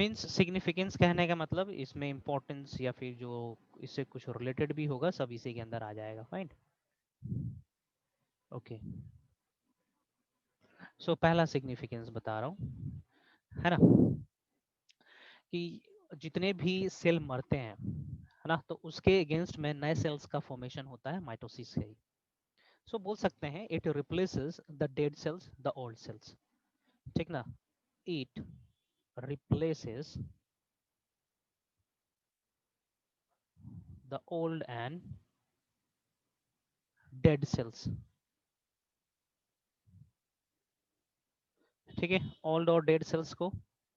Means significance कहने का मतलब इसमें इम्पोर्टेंस या फिर जो इससे कुछ रिलेटेड भी होगा सब इसी के अंदर आ जाएगा। Fine, okay. सो पहला सिग्निफिकेंस बता रहा हूँ, है ना, कि जितने भी सेल मरते हैं, है ना, तो उसके अगेंस्ट में नए सेल्स का फॉर्मेशन होता है माइटोसिस से ही। सो बोल सकते हैं it replaces the dead cells the old cells, ठीक ना। It replaces the old and dead cells, ठीक है। ओल्ड और डेड सेल्स को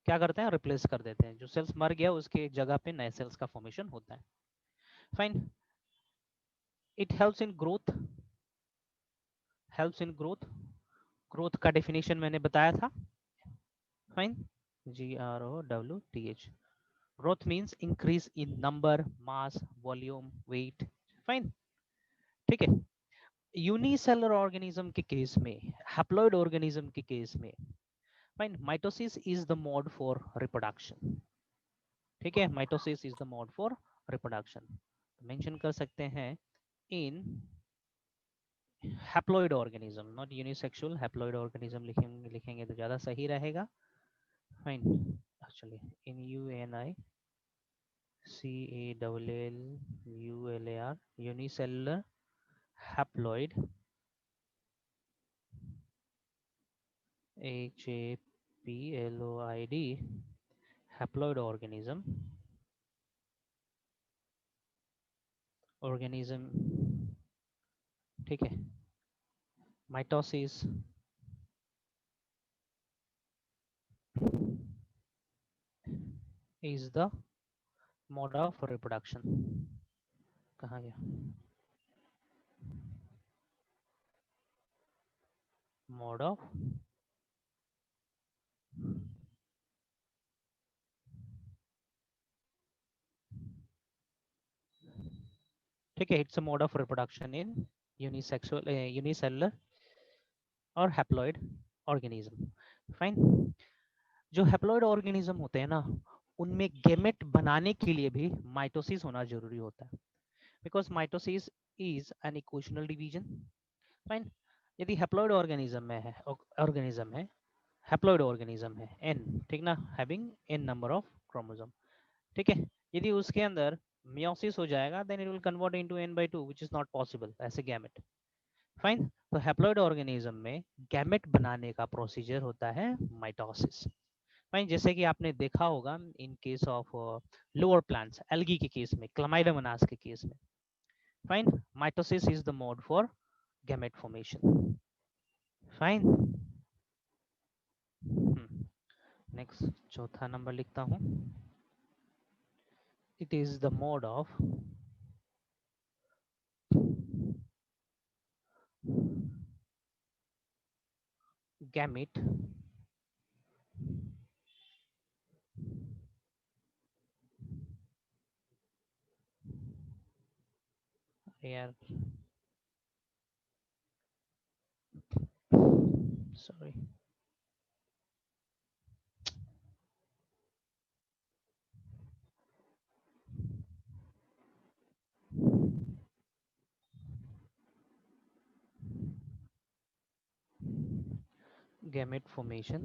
क्या करते हैं, रिप्लेस कर देते हैं। जो सेल्स मर गया उसके जगह पे नए सेल्स का फॉर्मेशन होता है। Fine, it helps in growth, helps in growth. Growth का डेफिनेशन मैंने बताया था। Fine, GROWTH। Growth means increase in number, mass, volume, weight. Fine, ठीक है। यूनिसेलुलर ऑर्गेनिज्म के केस में, हैप्लॉइड ऑर्गेनिज्म के केस में, fine, mitosis is the mode for reproduction, ठीक है। Mitosis is the mode for reproduction. Mention कर सकते हैं in haploid organism, not unisexual, haploid organism लिखेंगे तो ज़्यादा सही रहेगा। फाइन, चलिए, इन UNICALLULAR, unicellular haploid, HAPLOID, haploid organism, ठीक है। Mitosis is the mode of reproduction. कहाँ गया, मोड ऑफ, ठीक है, it's a mode of reproduction in unisexual, unicellular और हैप्लॉइड ऑर्गेनिज्म। फाइन, जो हैप्लॉइड ऑर्गेनिज्म होते हैं ना, उनमें गेमेट बनाने के लिए भी माइटोसिस होना जरूरी होता है, because mitosis is an equational division. Fine, यदि हैप्लॉइड ऑर्गेनिज्म में है, ऑर्गेनिज्म है, हैप्लॉइड ऑर्गेनिज्म है एन, ठीक ना, having n number of chromosome, ठीक है। यदि उसके अंदर मियोसिस हो जाएगा then it will convert into n/2 which is not possible as a gamete. Fine, तो हैप्लॉइड ऑर्गेनिज्म में गैमेट बनाने का प्रोसीजर होता है माइटोसिस। फाइन, जैसे कि आपने देखा होगा in case of lower plants, algae के केस में, क्लमाइडोमोनास के केस में। Fine, mitosis is the mode for gamete formation. Fine, next चौथा नंबर लिखता हूँ। It is the mode of gamete यार, sorry, gamete formation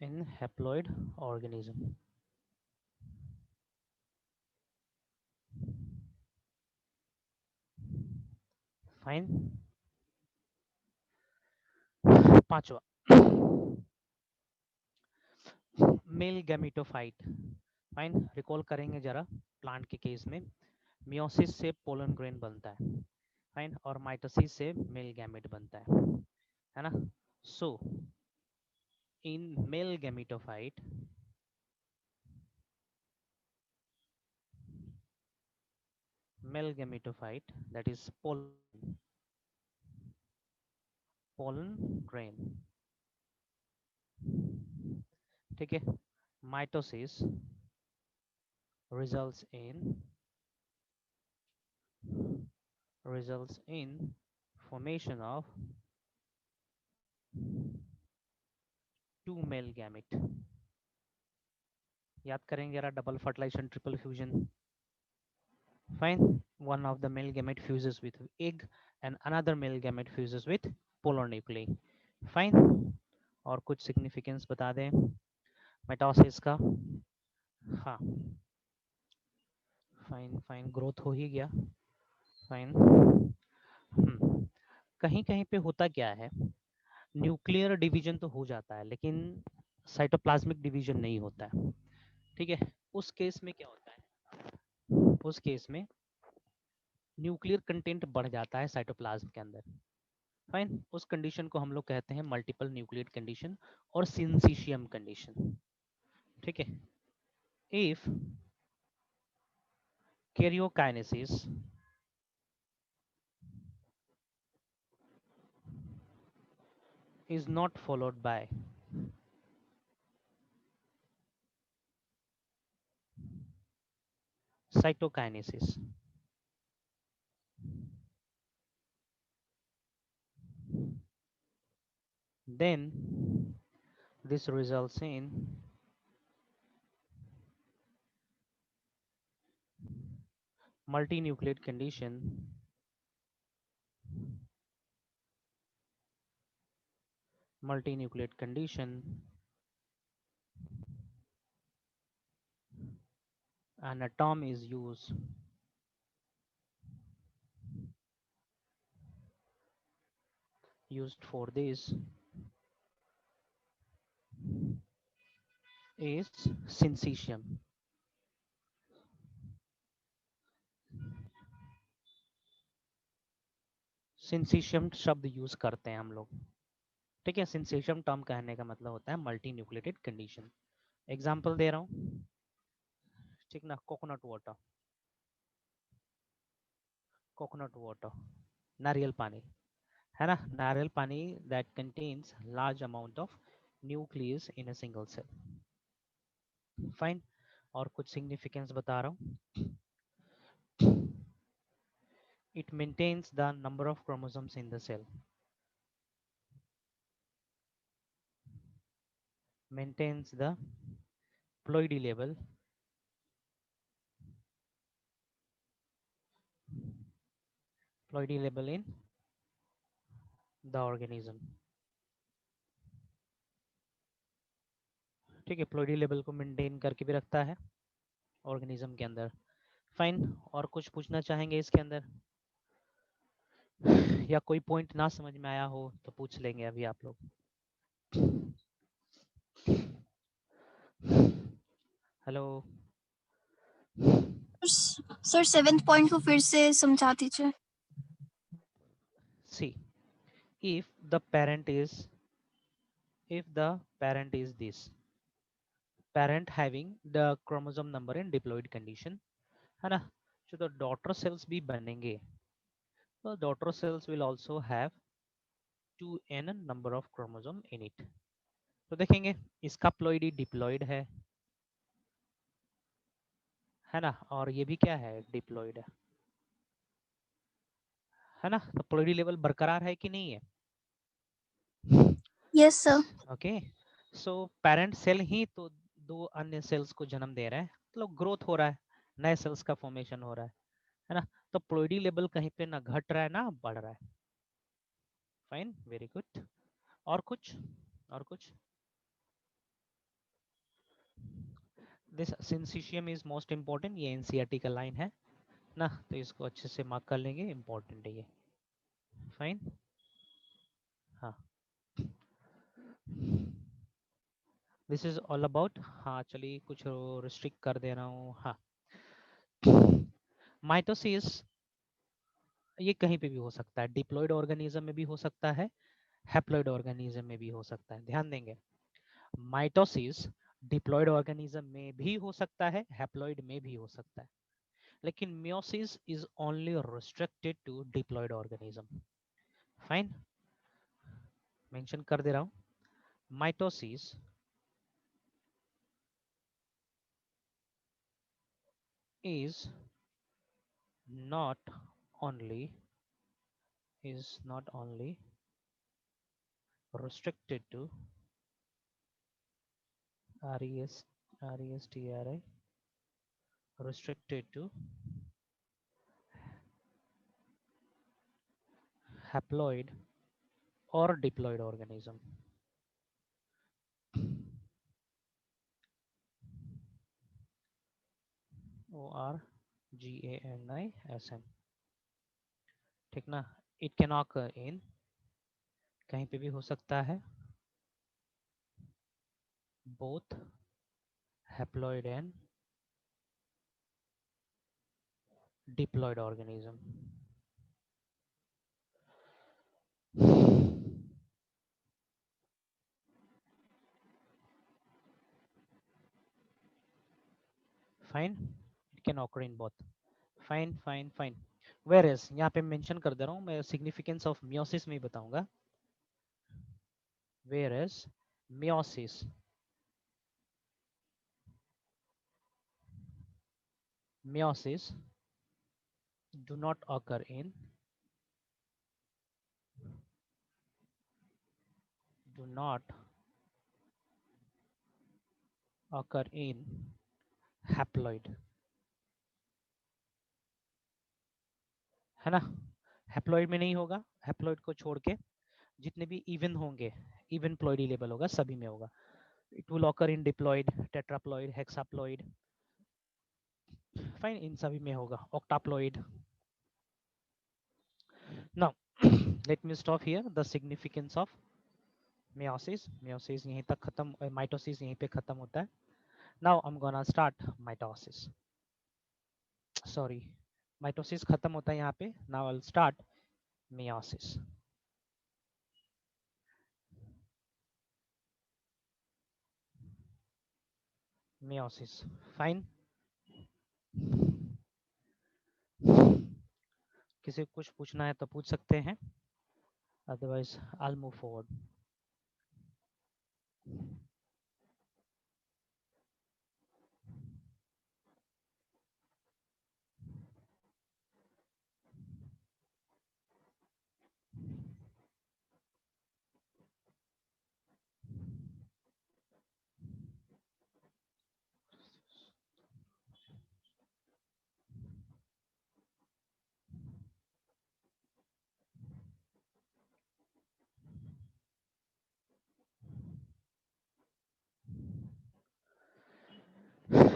in haploid organism. Fine, पांचवा, male gametophyte. Fine, recall करेंगे जरा, प्लांट के केस में मियोसिस से पोलन ग्रेन बनता है, फाइन, और माइटोसिस से मेल गैमेट बनता है ना। So in male gametophyte, that is pollen grain, ठीक है, mitosis results in formation of two male gamete. याद करेंगे जरा, double fertilisation, triple fusion. Fine, one of the male gamete fuses with egg and another male gamete fuses with polar nuclei. Fine, और कुछ significance बता दें mitosis का. हाँ, fine fine, growth हो ही गया. फाइन. कहीं कहीं पे होता क्या है, न्यूक्लियर डिवीजन तो हो जाता है लेकिन साइटोप्लाज्मिक डिवीजन नहीं होता है. ठीक है, उस केस में क्या होता है, उस केस में न्यूक्लियर कंटेंट बढ़ जाता है साइटोप्लाज्म के अंदर. फाइन, उस कंडीशन को हम लोग कहते हैं मल्टीपल न्यूक्लियर कंडीशन और सिंसिशियम कंडीशन. ठीक है, if karyokinesis is not followed by cytokinesis, then this results in multinucleate condition and a term is used for this is syncytium. सिंसिशियम शब्द यूज करते हैं हम लोग. ठीक है, सिंसिशियम टर्म कहने का मतलब होता है मल्टी न्यूक्लिएटेड कंडीशन. एग्जांपल दे रहा हूँ, ठीक ना, कोकोनट वाटर, नारियल पानी, है ना, नारियल पानी that contains large amount of nucleus in a single cell. Fine, और कुछ सिग्निफिकेंस बता रहा हूँ. It maintains the number of chromosomes in the cell, maintains the ploidy level in the organism. ठीक है, प्लोइडी लेवल को मेंटेन करके भी रखता है ऑर्गेनिज्म के अंदर. फाइन, और कुछ पूछना चाहेंगे इसके अंदर, या कोई पॉइंट ना समझ में आया हो तो पूछ लेंगे अभी आप लोग. हेलो सर, 7th पॉइंट को फिर से समझा दीजिए. सी, if the parent is this parent having the chromosome number in diploid condition, है ना, जो तो डॉटर सेल्स भी बनेंगे, तो daughter cells will also have 2n number of chromosome in it. तो देखेंगे इसका प्लॉइडी डिप्लॉइड है ना, और ये भी क्या है, डिप्लॉइड है ना. तो प्लॉइडी लेवल बरकरार है कि नहीं है. Yes sir. Okay, so parent cell ही तो दो अन्य सेल्स को जन्म दे रहा है, मतलब ग्रोथ हो रहा है, नए सेल्स का फॉर्मेशन हो रहा है ना. तो प्लॉइडी लेवल कहीं पे ना घट रहा है ना बढ़ रहा है. Fine, very good. और कुछ, और कुछ. दिस सिंसिशियम इज मोस्ट इंपॉर्टेंट, ये एनसीईआरटी का लाइन है ना, तो इसको अच्छे से मार्क कर लेंगे, इंपॉर्टेंट है ये. फाइन, हाँ, दिस इज ऑल अबाउट. हाँ चलिए कुछ रिस्ट्रिक्ट कर दे रहा हूँ. हाँ, माइटोसिस ये कहीं पे भी हो सकता है, डिप्लॉइड ऑर्गेनिज्म में भी हो सकता है, हैप्लॉइड ऑर्गेनिज्म में भी हो सकता है. ध्यान देंगे, माइटोसिस डिप्लॉइड ऑर्गेनिज्म में भी हो सकता है, हैप्लॉइड में भी हो सकता है, लेकिन meiosis is only restricted to diploid organism. Fine, mention कर दे रहा हूँ, mitosis is not only restricted to restri restricted to haploid or diploid organism. ORGANISM, ठीक ना. It can occur in, कहीं पे भी हो सकता है, both haploid and diploid organism. Fine, it can occur in both. Fine, fine, fine. Whereas यहाँ पे मेंशन कर दे रहा हूँ मैं, सिग्निफिकेंस ऑफ मियोसिस में ही बताऊंगा. Whereas meiosis do not occur in haploid, है ना. हैप्लॉइड में नहीं होगा, हैप्लॉइड को छोड़ के जितने भी इवन होंगे, इवन प्लॉइडी लेवल होगा, सभी में होगा. It will occur in diploid, tetraploid, hexaploid. Fine, इन सभी में होगा. Octaploid. Now let me stop here. The significance of meiosis यहीं तक खत्म, माइटोसिस यहीं पे खत्म होता है. Now I am gonna start mitosis. Sorry, mitosis खत्म होता है यहाँ पे. Now I will start meiosis. meiosis, fine. किसी को कुछ पूछना है तो पूछ सकते हैं, otherwise I will move forward.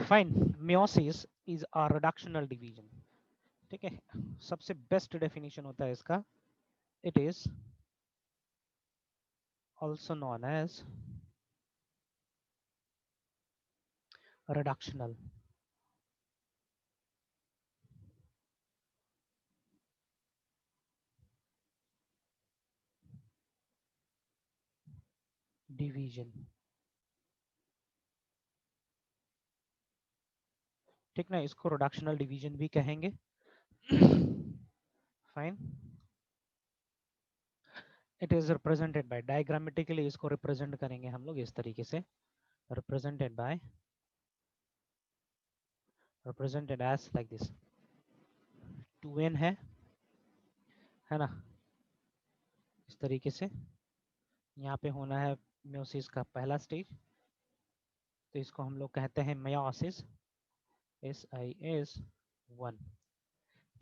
Fine, meiosis is a reductional division. ठीक है, सबसे बेस्ट डेफिनेशन होता है इसका. It is also known as reductional division. ठीक ना, इसको रिडक्शनल डिवीजन भी कहेंगे. Fine. It is represented by, diagrammatically इसको रिप्रेजेंट करेंगे हम लोग इस तरीके से. Represented as like this. 2n है ना, इस तरीके से. यहाँ पे होना है meiosis का पहला स्टेज, तो इसको हम लोग कहते हैं meiosis. SIS1.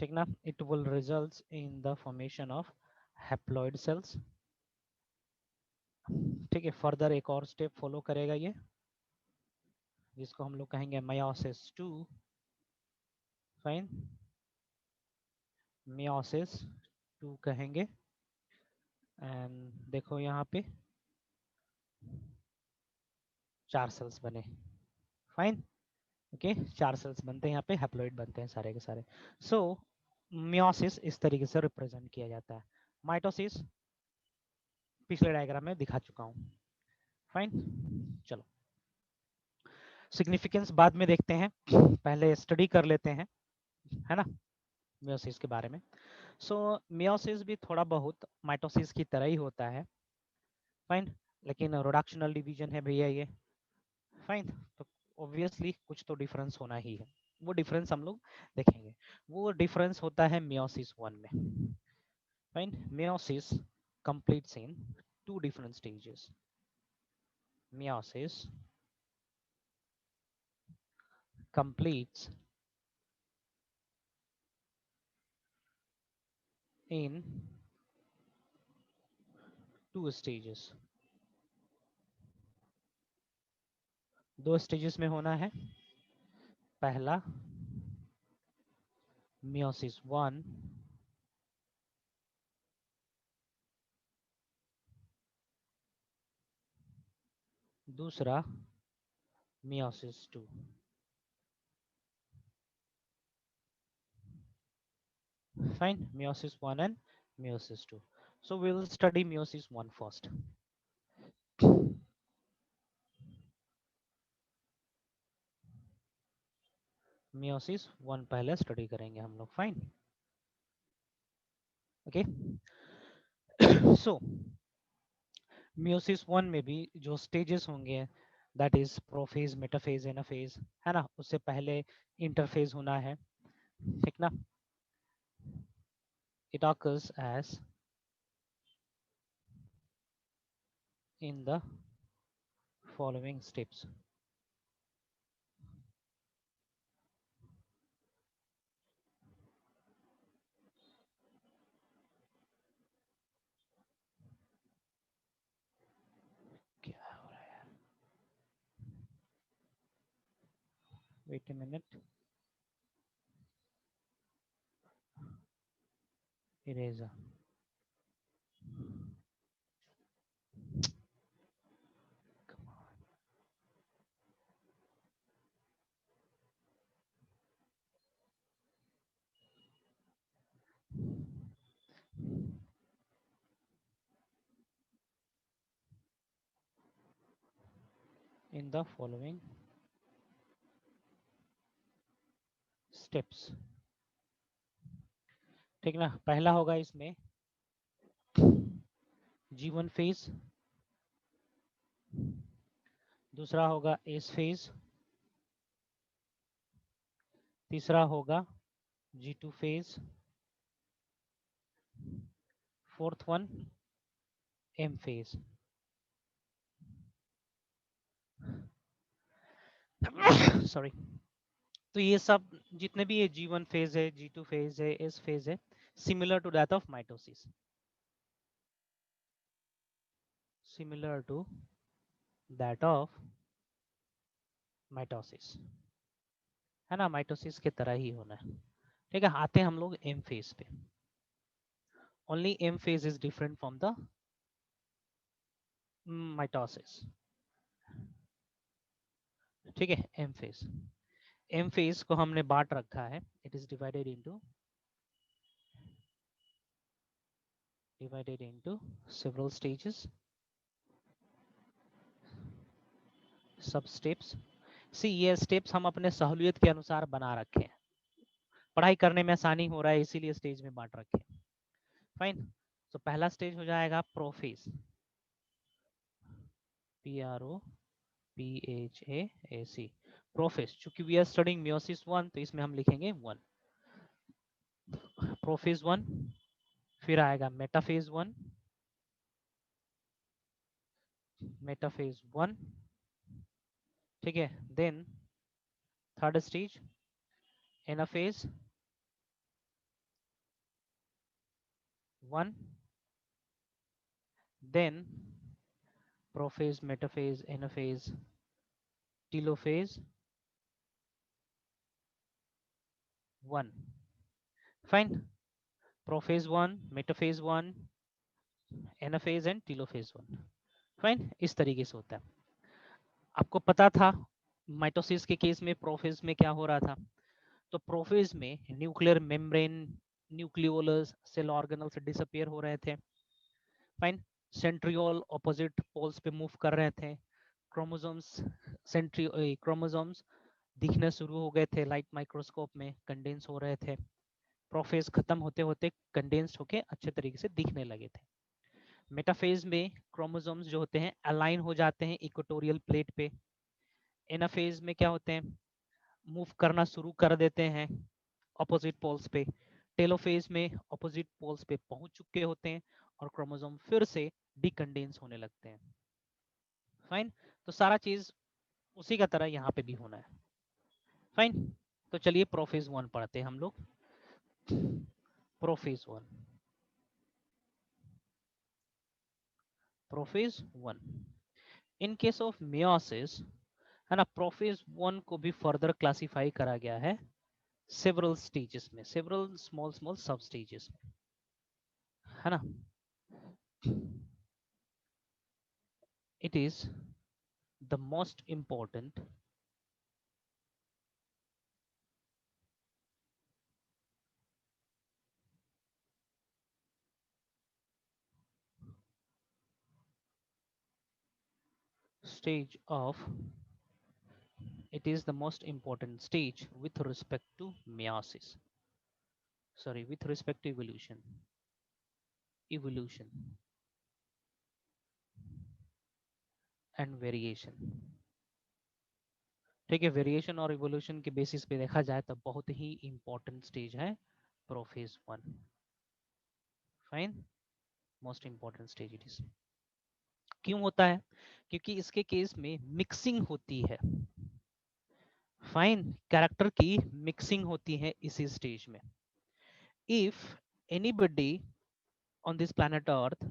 ठीक ना. It will result in the formation of haploid cells. ठीक है, फर्दर एक और स्टेप फॉलो करेगा ये, जिसको हम लोग कहेंगे meiosis 2. फाइन, meiosis 2 कहेंगे. एंड देखो यहाँ पे 4 सेल्स बने. फाइन, ओके, 4 सेल्स बनते हैं यहाँ पे, हैप्लॉइड बनते हैं सारे के सारे. सो meiosis इस तरीके से रिप्रेजेंट किया जाता है. माइटोसिस पिछले डायग्राम में दिखा चुका हूँ. फाइन, चलो सिग्निफिकेंस बाद में देखते हैं, पहले स्टडी कर लेते हैं, है ना, meiosis के बारे में. सो meiosis भी थोड़ा बहुत माइटोसिस की तरह ही होता है. फाइन, लेकिन रिडक्शनल डिवीजन है भैया ये. फाइन, तो ऑब्वियसली कुछ तो डिफरेंस होना ही है. वो डिफरेंस हम लोग देखेंगे। वो डिफरेंस होता है मियोसिस 1 में। Fine, meiosis completes in two different stages. Meiosis completes in two stages. दो स्टेजेस में होना है। पहला मियोसिस 1, दूसरा meiosis 2। Fine, meiosis 1 and meiosis 2. So we will study meiosis 1 first. meiosis 1 पहले स्टडी करेंगे हम लोग। Fine, okay. सो meiosis 1 में भी जो स्टेजेस होंगे, that is prophase, metaphase, anaphase, है ना। उससे पहले इंटरफेज होना है, ठीक ना। It occurs as in the following steps. क्या हो रहा है यार, wait a minute, eraser. In the following steps, ठीक ना। पहला होगा इसमें G1 फेज, दूसरा होगा एस फेज, तीसरा होगा G2 phase, fourth one M phase. Sorry. तो ये सब जितने भी ये G1 फेज है, G2 फेज है, एस फेज है, similar to that of mitosis, similar to that of mitosis, है ना। माइटोसिस के तरह ही होना है, ठीक है। आते हैं हम लोग एम फेज पे। Only M phase is different from the mitosis, ठीक है। एम फेज, एम फेज को हमने बांट रखा है। It is divided into several stages, सब स्टेप्स। सी, ये स्टेप्स हम अपने सहूलियत के अनुसार बना रखे हैं, पढ़ाई करने में आसानी हो रहा है इसीलिए स्टेज में बांट रखे हैं। फाइन। तो पहला स्टेज हो जाएगा प्रोफेज, PROPHAAC, प्रोफेज। चूंकि वी आर स्टडिंग मियोसिस 1 तो इसमें हम लिखेंगे 1, प्रोफेज 1। फिर आएगा मेटाफेज 1, मेटाफेज 1, ठीक है। Then third stage anaphase 1, then prophase, metaphase, anaphase, telophase 1। Fine, prophase 1, metaphase 1, anaphase and telophase 1। Fine, इस तरीके से होता है। आपको पता था माइटोसिस के केस में प्रोफेज में क्या हो रहा था। तो प्रोफेज में nuclear membrane, nucleolus, cell organelles disappear हो रहे थे। फाइन, सेंट्रियोल ऑपोजिट पोल्स पे मूव कर रहे थे, क्रोमोसोम्स, क्रोमोसोम्स दिखने शुरू हो गए थे, लाइट माइक्रोस्कोप में कंडेंस हो रहे थे। प्रोफेज खत्म होते होते कंडेंस्ड होके अच्छे तरीके से दिखने लगे थे। मेटाफेज में क्रोमोसोम्स जो होते हैं अलाइन हो जाते हैं इक्वेटोरियल प्लेट पे। एनाफेज में क्या होते हैं, मूव करना शुरू कर देते हैं ऑपोजिट पोल्स पे। टेलोफेज में ऑपोजिट पोल्स पे पहुंच चुके होते हैं और क्रोमोसोम फिर से डिकंडेंस होने लगते हैं। फाइन, तो सारा चीज उसी का तरह यहाँ पे भी होना है। फाइन, तो चलिए प्रोफेज 1 पढ़ते हैं हम लोग। Prophase 1, prophase 1 in case of meiosis, है ना, प्रोफेज 1 को भी फर्दर क्लासिफाई करा गया है सेवरल स्टेजेस में, सेवरल स्मॉल स्मॉल सब स्टेजेस में, है ना। It is the most important stage of, it is the most important stage with respect to meiosis, sorry, with respect to evolution and variation। ठीक है, वेरिएशन और evolution के basis पे देखा जाए तो बहुत ही इंपॉर्टेंट स्टेज है prophase 1। Fine, most important stage it is. क्यों होता है? क्योंकि इसके केस में मिक्सिंग होती है। फाइन, कैरेक्टर की मिक्सिंग होती है इसी स्टेज में। If anybody on this planet Earth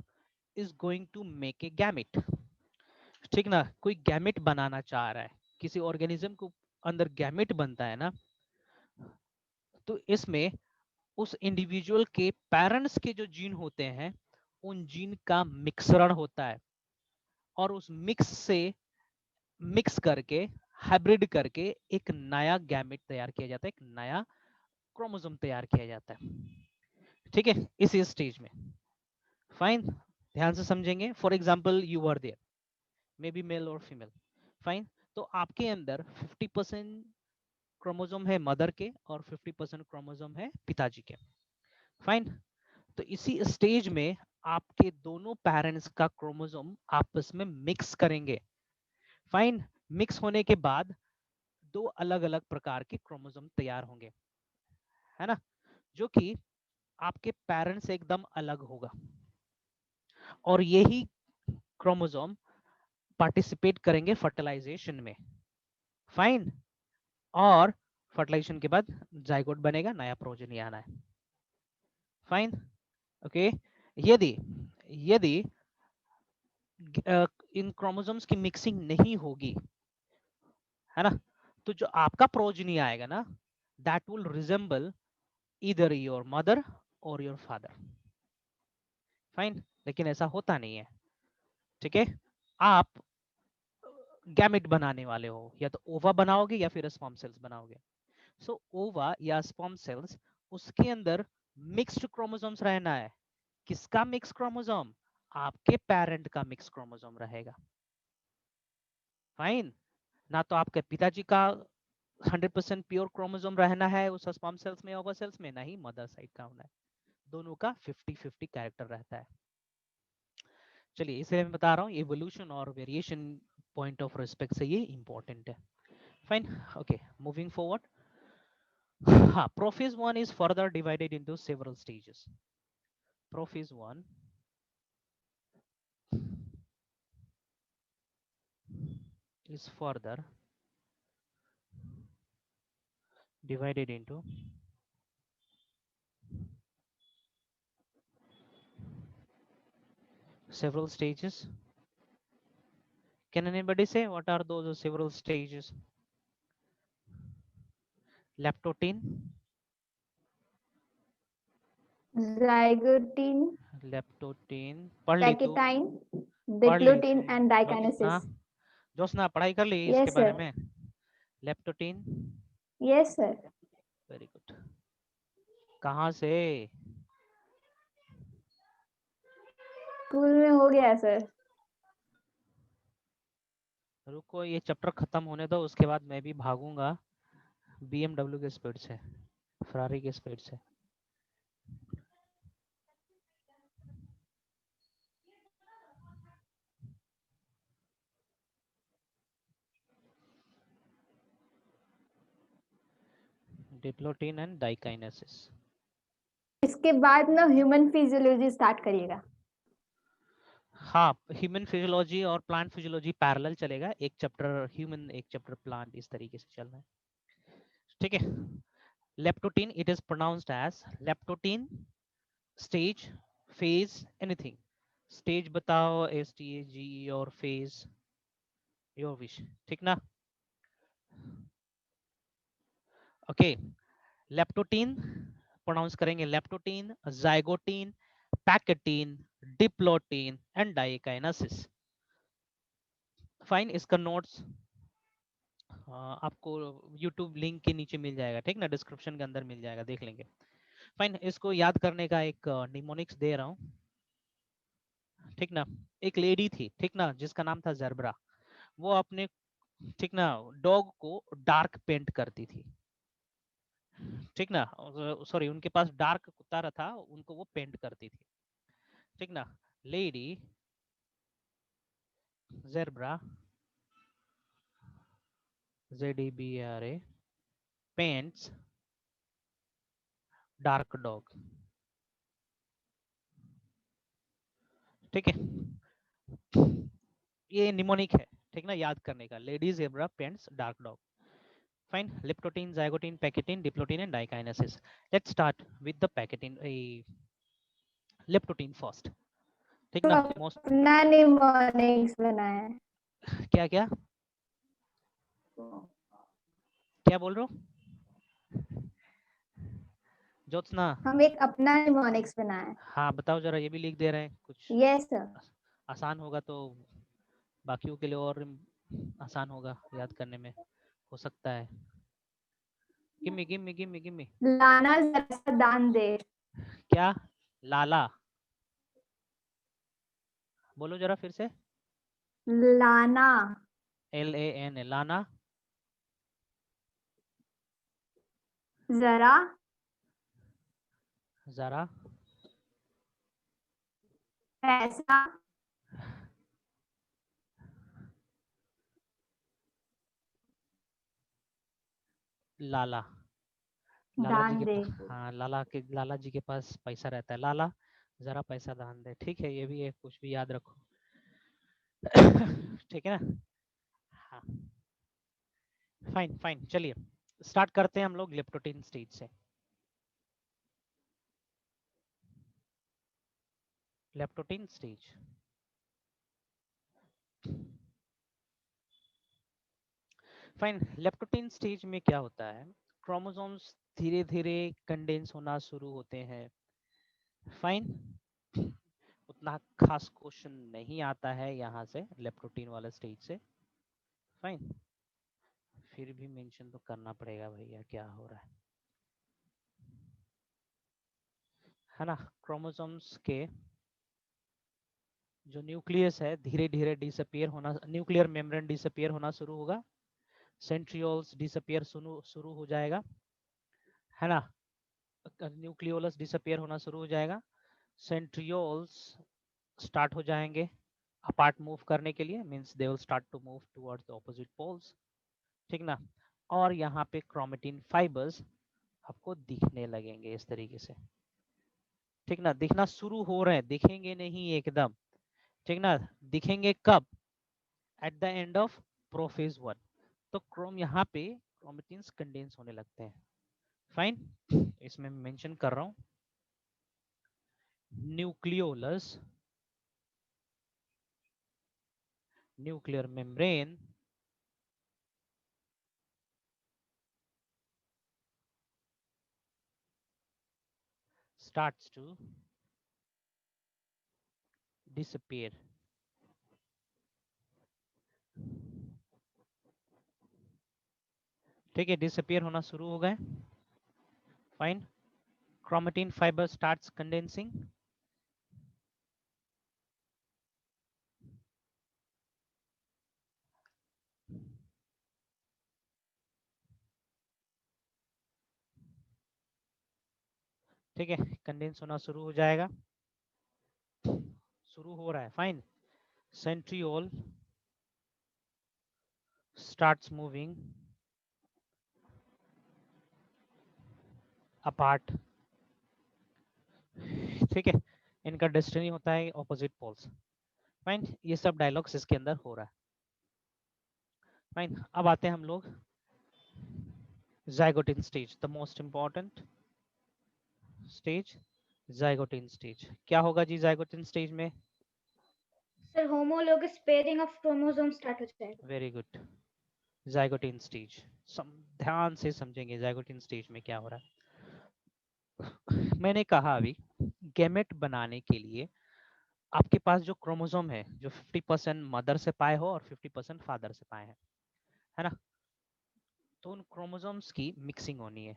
is going to make a gamete, ठीक ना, कोई गैमेट बनाना चाह रहा है, किसी ऑर्गेनिज्म को अंदर गैमेट बनता है ना, तो इसमें उस इंडिविजुअल के पेरेंट्स के जो जीन होते हैं उन जीन का मिश्रण होता है और उस मिक्स से मिक्स करके हाइब्रिड करके एक नया गैमेट तैयार किया जाता है, एक नया क्रोमोसोम तैयार किया जाता है। ठीक है, इसी स्टेज में। फाइन, ध्यान से समझेंगे। For example you are there, may be male और फीमेल। फाइन, तो आपके अंदर 50% क्रोमोसोम है मदर के और 50% क्रोमोसोम है पिताजी के। फाइन, तो इसी स्टेज में आपके दोनों पेरेंट्स का क्रोमोसोम आपस में मिक्स करेंगे। फाइन, मिक्स होने के बाद दो अलग अलग प्रकार के क्रोमोसोम तैयार होंगे, है ना, जो कि आपके पेरेंट्स से एकदम अलग होगा और यही क्रोमोसोम पार्टिसिपेट करेंगे फर्टिलाइजेशन में। फाइन, और फर्टिलाइजेशन के बाद जाइगोट बनेगा, नया प्रोजेनी आना है। Fine, okay. यदि यदि इन क्रोमोसोम्स की मिक्सिंग नहीं होगी, है ना, तो जो आपका प्रोजेनी आएगा ना, that will resemble either your mother और योर फादर। फाइन, लेकिन ऐसा होता नहीं है। ठीक है, आप गैमेट बनाने वाले हो, या तो ओवा बनाओगे या फिर स्पर्म सेल्स बनाओगे। सो ओवा या स्पर्म सेल्स, उसके अंदर मिक्स्ड क्रोमोसोम्स रहना है। किसका मिक्स क्रोमोसोम? आपके पेरेंट का मिक्स क्रोमोसोम रहेगा। फाइन, ना तो आपके पिताजी का 100% प्योर क्रोमोसोम रहना है उस स्पर्म सेल्स में, ओवा सेल्स में, ना ही मदर साइड का होना है। दोनों का 50-50 कैरेक्टर रहता है। चलिए, इसलिए मैं बता रहा हूँ इवोल्यूशन और वेरिएशन पॉइंट ऑफ रिस्पेक्ट से ये इंपॉर्टेंट है। Fine, okay, moving forward. हाँ, prophase 1 is further divided into several stages. Prophase 1 is further divided into several stages. Can anybody say what are those several stages? Leptotin, Zygotine, leptotin, पढ़ ली तू? Pachytine, पढ़ ली Diplotine, and Jyotsna? Dikinesis. Jyotsna पढ़ाई कर ली इसके Yes, बारे sir. में? Leptotene, Yes, sir. Very good. कहाँ से? स्कूल में हो गया सर। रुको, ये चैप्टर खत्म होने दो, उसके बाद मैं भी भागूंगा BMW के स्पीड से, फरारी के स्पीड से। Diplotene and diakinesis. इसके बाद ना ह्यूमन फिजियोलॉजी स्टार्ट करिएगा। हाँ, ह्यूमन फिजियोलॉजी और प्लांट फिजियोलॉजी पैरेलल चलेगा, एक चैप्टर ह्यूमन एक चैप्टर प्लांट, इस तरीके से चल रहा है। ठीक है। Leptotene, it is pronounced as leptotene. Stage, phase, anything. Stage बताओ, STAGE, और फेज योर विश। ठीक ना? ओके। लेप्टोटीन प्रोनाउंस करेंगे leptotene, zygotene, pachytene, diplotene and diakinesis. Fine, इसका नोट्स आपको YouTube लिंक के नीचे मिल जाएगा, ठीक ना, डिस्क्रिप्शन के अंदर मिल जाएगा, देख लेंगे। फाइन, इसको याद करने का एक निमोनिक्स दे रहा हूँ, ठीक ना। एक लेडी थी, ठीक ना, जिसका नाम था जरबरा। वो अपने, ठीक ना, डॉग को डार्क पेंट करती थी, ठीक ना। सॉरी, उनके पास डार्क कुत्ता था, उनको वो पेंट करती थी, ठीक ना। Lady zebra, ZEBRA, paints dark dog. ठीक है, ये निमोनिक है, ठीक ना, याद करने का। Lady zebra paints dark dog. Fine, leptotene, zygotene, pachytene, diplotene and diakinesis. Let's start with the pachytene, leptotene first, ठीक तो ना। मोस्ट, अपना निमोनिक्स बनाया है। क्या क्या क्या बोल रहे हो ज्योत्सना? हम एक अपना निमोनिक्स बनाया है। हाँ बताओ जरा, ये भी लिख दे रहे हैं कुछ। Yes sir. आसान होगा तो बाकियों के लिए और आसान होगा याद करने में, हो सकता है। Gimme gimme gimme gimme. लाना जरा सा दान दे। क्या? लाला, बोलो जरा फिर से। लाना, LAN, लाना। जरा जरा, पैसा लाला। लाला जी दान के दे। हाँ, लाला जी के पास पैसा रहता है। लाला, जरा पैसा दान दे। ठीक है, ये भी है, कुछ भी याद रखो। ठीक है ना? हाँ, फाइन फाइन, चलिए स्टार्ट करते हैं हम लोग लिप्टोटीन स्टेज से। Leptotene stage, fine. Leptotene stage में क्या होता है? क्रोमोसोम्स धीरे धीरे कंडेंस होना शुरू होते हैं। फाइन, उतना खास क्वेश्चन नहीं आता है यहाँ से लेप्टोटीन वाले स्टेज से। फाइन, फिर भी मेंशन तो करना पड़ेगा भैया, क्या हो रहा है ना। क्रोमोसोम्स के जो न्यूक्लियस है धीरे धीरे डिसअपियर होना, न्यूक्लियर मेम्ब्रेन डिसअपियर होना शुरू होगा। सेंट्रियोल्स डिसअपियर शुरू हो जाएगा, है ना। न्यूक्लियोलस डिसअपियर होना शुरू हो जाएगा। सेंट्रियोल्स स्टार्ट हो जाएंगे अपार्ट मूव करने के लिए, means they will start to move towards the opposite poles, ठीक ना। और यहाँ पे क्रोमेटिन फाइबर्स आपको दिखने लगेंगे इस तरीके से, ठीक ना। दिखना शुरू हो रहे हैं, दिखेंगे नहीं एकदम, ठीक ना। दिखेंगे कब? At the end of prophase 1। तो क्रोम यहाँ पे क्रोमेटिन्स कंडेंस होने लगते हैं। फाइन, इसमें मेंशन कर रहा हूँ nucleolus, nuclear membrane starts to disappear। ठीक है, डिसअपियर होना शुरू हो गए। Fine, chromatin fibre starts condensing. ठीक है, कंडेंस होना शुरू हो जाएगा, शुरू हो रहा है। Fine, centriole starts moving apart, ठीक है, इनका डेस्टिनी होता है ऑपोजिट पोल्स। फाइन, ये सब डायलॉग्स इसके अंदर हो रहा है। फाइन, अब आते हैं हम लोग zygotene stage, the most important stage, zygotene stage. क्या होगा जी जाइगोटिन स्टेज में? Sir homologous pairing of chromosome start हो जाएगा। Very good, zygotene stage. ध्यान से समझेंगे जाइगोटिन स्टेज में क्या हो रहा है। मैंने कहा अभी गैमेट बनाने के लिए आपके पास जो क्रोमोसोम है जो 50% मदर से पाए हो और 50% फादर से पाए हैं, है ना, तो उन क्रोमोसोम्स की मिक्सिंग होनी है।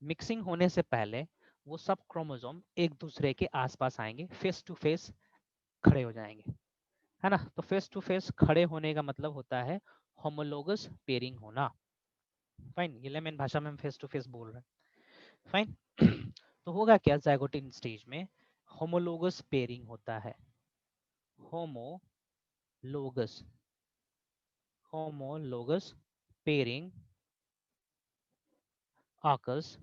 मिक्सिंग होने से पहले वो सब क्रोमोसोम एक दूसरे के आसपास आएंगे, फेस टू फेस खड़े हो जाएंगे, है ना। तो फेस टू फेस खड़े होने का मतलब होता है होमोलोगस पेयरिंग होना। फाइन, ये लेमन भाषा में हम फेस टू फेस बोल रहे हैं। फाइन तो होगा क्या जाइगोटिन स्टेज में? होमोलोगस पेयरिंग होता है। Homologous homologous pairing occurs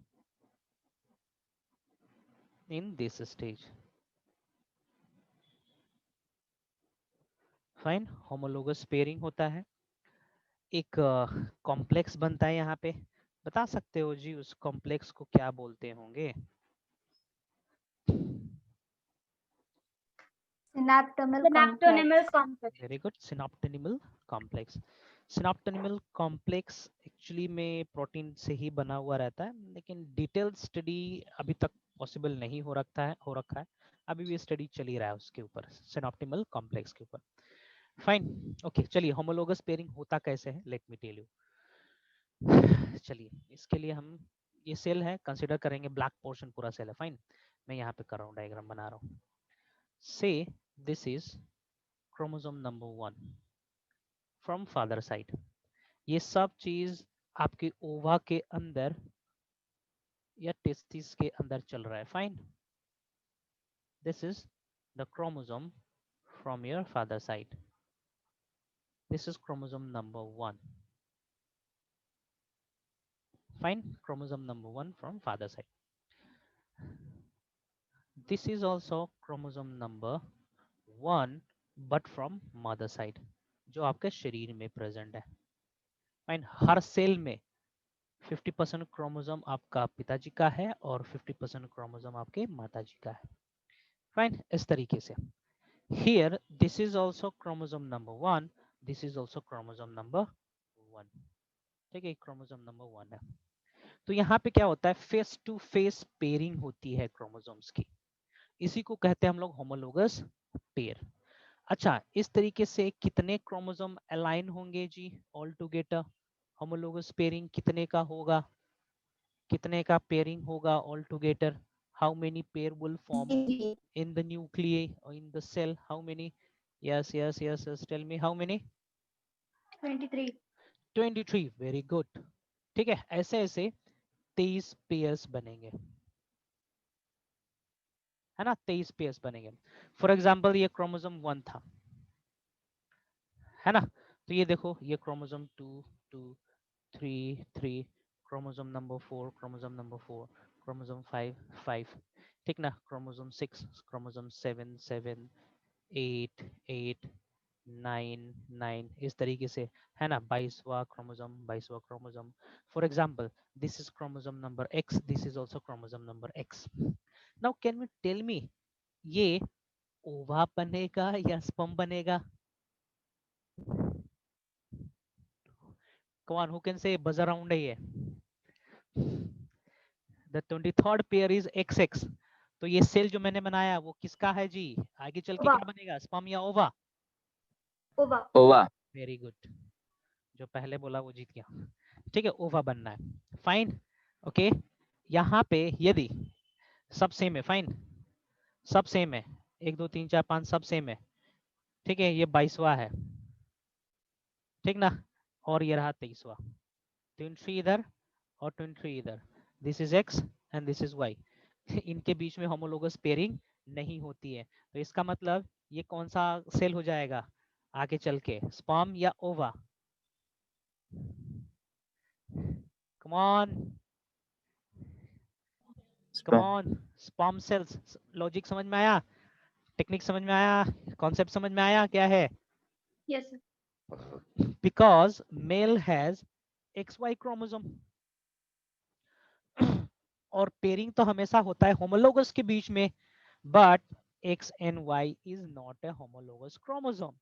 in this stage. Fine, homologous pairing होता है, एक कॉम्प्लेक्स बनता है यहाँ पे। बता सकते हो जी उस कॉम्प्लेक्स को क्या बोलते होंगे? Synaptomal synaptonemal complex. Complex. Very good, synaptonemal complex. Synaptonemal complex actually में प्रोटीन से ही बना हुआ रहता है, लेकिन डिटेल स्टडी अभी तक पॉसिबल नहीं हो रखा है। अभी भी स्टडी चल ही रहा है उसके ऊपर, सिनॉप्टिमल कॉम्प्लेक्स के ऊपर। फाइन, ओके, चलिए होमोलोगस पेयरिंग होता कैसे है, लेट मी टेल यू। चलिए इसके लिए हम ये सेल है कंसीडर करेंगे, ब्लैक पोर्शन पूरा सेल है। फाइन, मैं यहाँ पे कर रहा हूँ, डायग्राम बना रहा हूँ। से this is chromosome number 1 from father side. ये सब चीज आपके ओवा के अंदर या टेस्टिस के अंदर चल रहा है। Fine, this is the chromosome from your father side, this is chromosome number 1। Fine, chromosome number 1 from father side. This is also chromosome number 1 but from mother side, जो आपके शरीर में प्रेजेंट है। फाइन, हर सेल में 50% chromosome आपका पिताजी का है और 50% क्रोमोसोम आपके माताजी का है। फाइन, इस तरीके से here this is also chromosome number 1, this is also chromosome number 1, ठीक है, क्रोमोसोम नंबर 1 है। तो यहाँ पे क्या होता है, फेस टू फेस पेयरिंग होती है क्रोमोसोम्स की, इसी को कहते हैं हम लोग होमोलोगस पेयर। अच्छा, इस तरीके से कितने क्रोमोसोम अलाइन होंगे जी ऑल टुगेदर? होमोलोगस पेयरिंग कितने का होगा, कितने का पेयरिंग होगा all together? How many pair will form in the nuclei or in the cell? How many? Yes, tell me how many? 23। 23, very good। ठीक है, ऐसे ऐसे 23 पेयर्स बनेंगे, है ना, 23 पेयर्स बनेंगे। फॉर एग्जांपल ये क्रोमोसोम 1 था, है ना, तो ये देखो ये chromosome 2 2 3 3, chromosome number 4 chromosome number 4, chromosome 5 5, ठीक ना, क्रोमोसोम 6 क्रोमोसोम 7 7 8 8 9 9, इस तरीके से, है ना, 22वां क्रोमोसोम 22वां chromosome. For example this is chromosome number x, this is also chromosome number x। Now can you tell me ये ओवा बनेगा या स्पर्म बनेगा? Come on, who can say बज अराउंड है ये? The 23rd pair is XX। तो ये cell जो मैंने बनाया वो किसका है जी? आगे चल के ओवा। क्या बनेगा, स्पर्म या ओवा? ओवा। ओवा। वेरी गुड, जो पहले बोला वो जीत गया। ठीक है, ओवा बनना है। फाइन, ओके, यहाँ पे यदि सब सेम है, फाइन, सब सेम है, 1 2 3 4 5 सब सेम है, ठीक है, ये 22वां है, ठीक ना, और ये रहा 23वां, 23 इधर और 23 इधर, this is x and this is y। इनके बीच में होमोलोगस पेयरिंग नहीं होती है, तो इसका मतलब ये कौन सा सेल हो जाएगा आगे चल के, स्पर्म या ओवा? Come on, come on, sperm cells. Logic समझ में आया, टेक्निक समझ में आया, कॉन्सेप्ट समझ में आया क्या है? Yes, sir. Because male has XY chromosome और पेयरिंग तो हमेशा होता है होमोलोगस के बीच में, but X and Y is not a homologous chromosome.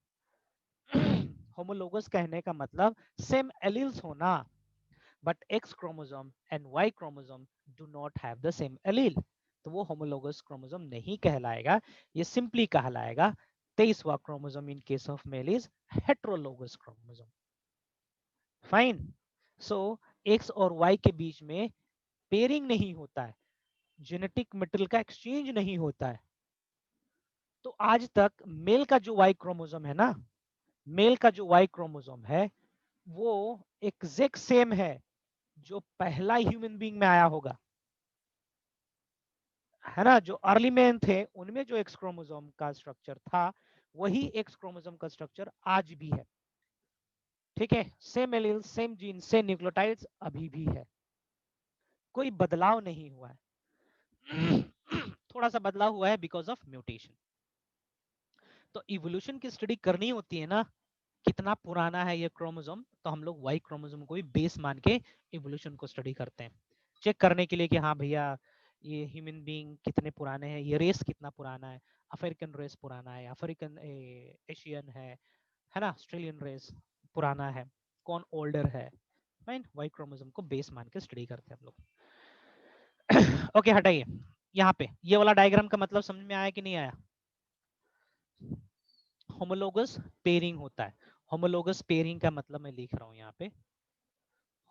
Homologous कहने का मतलब सेम एलील्स होना, but X chromosome and Y chromosome do not have the same allele, तो वो होमोलोगस क्रोमोसोम नहीं कहलाएगा, ये सिंपली कहलाएगा 23वां chromosome in case of male is heterologous chromosome. Fine. So X और Y के बीच में पेयरिंग नहीं होता है, जेनेटिक मटेरियल का एक्सचेंज नहीं होता है। तो आज तक मेल का जो Y क्रोमोसोम है ना, मेल का जो Y क्रोमोसोम है वो एग्जैक्ट सेम है जो पहला ह्यूमन बीइंग में आया होगा, है ना। जो अर्ली मैन थे उनमें जो एक्स क्रोमोसोम का स्ट्रक्चर था वही एक्स क्रोमोसोम का स्ट्रक्चर आज भी है। ठीक है, same allele, same gene, same nucleotides अभी भी है, कोई बदलाव नहीं हुआ है। थोड़ा सा बदलाव हुआ है बिकॉज ऑफ म्यूटेशन। तो इवोल्यूशन की स्टडी करनी होती है ना, कितना पुराना है ये क्रोमोसोम, तो हम लोग वाई क्रोमोसोम को भी बेस मान के इवोल्यूशन को स्टडी करते हैं, चेक करने के लिए कि हाँ भैया ये ह्यूमन बीइंग कितने पुराने हैं, ये रेस कितना पुराना है, अफ्रीकन रेस पुराना है, अफ्रीकन एशियन है ना, ऑस्ट्रेलियन रेस पुराना है, कौन ओल्डर है। फाइन, वाई क्रोमोसोम को बेस मान के स्टडी करते हैं हम लोग। ओके हटाइए, यहाँ पे ये वाला डायग्राम का मतलब समझ में आया कि नहीं आया? होमोलोगस पेयरिंग होता है, होमोलोगस पेयरिंग का मतलब मैं लिख रहा हूं यहाँ पे,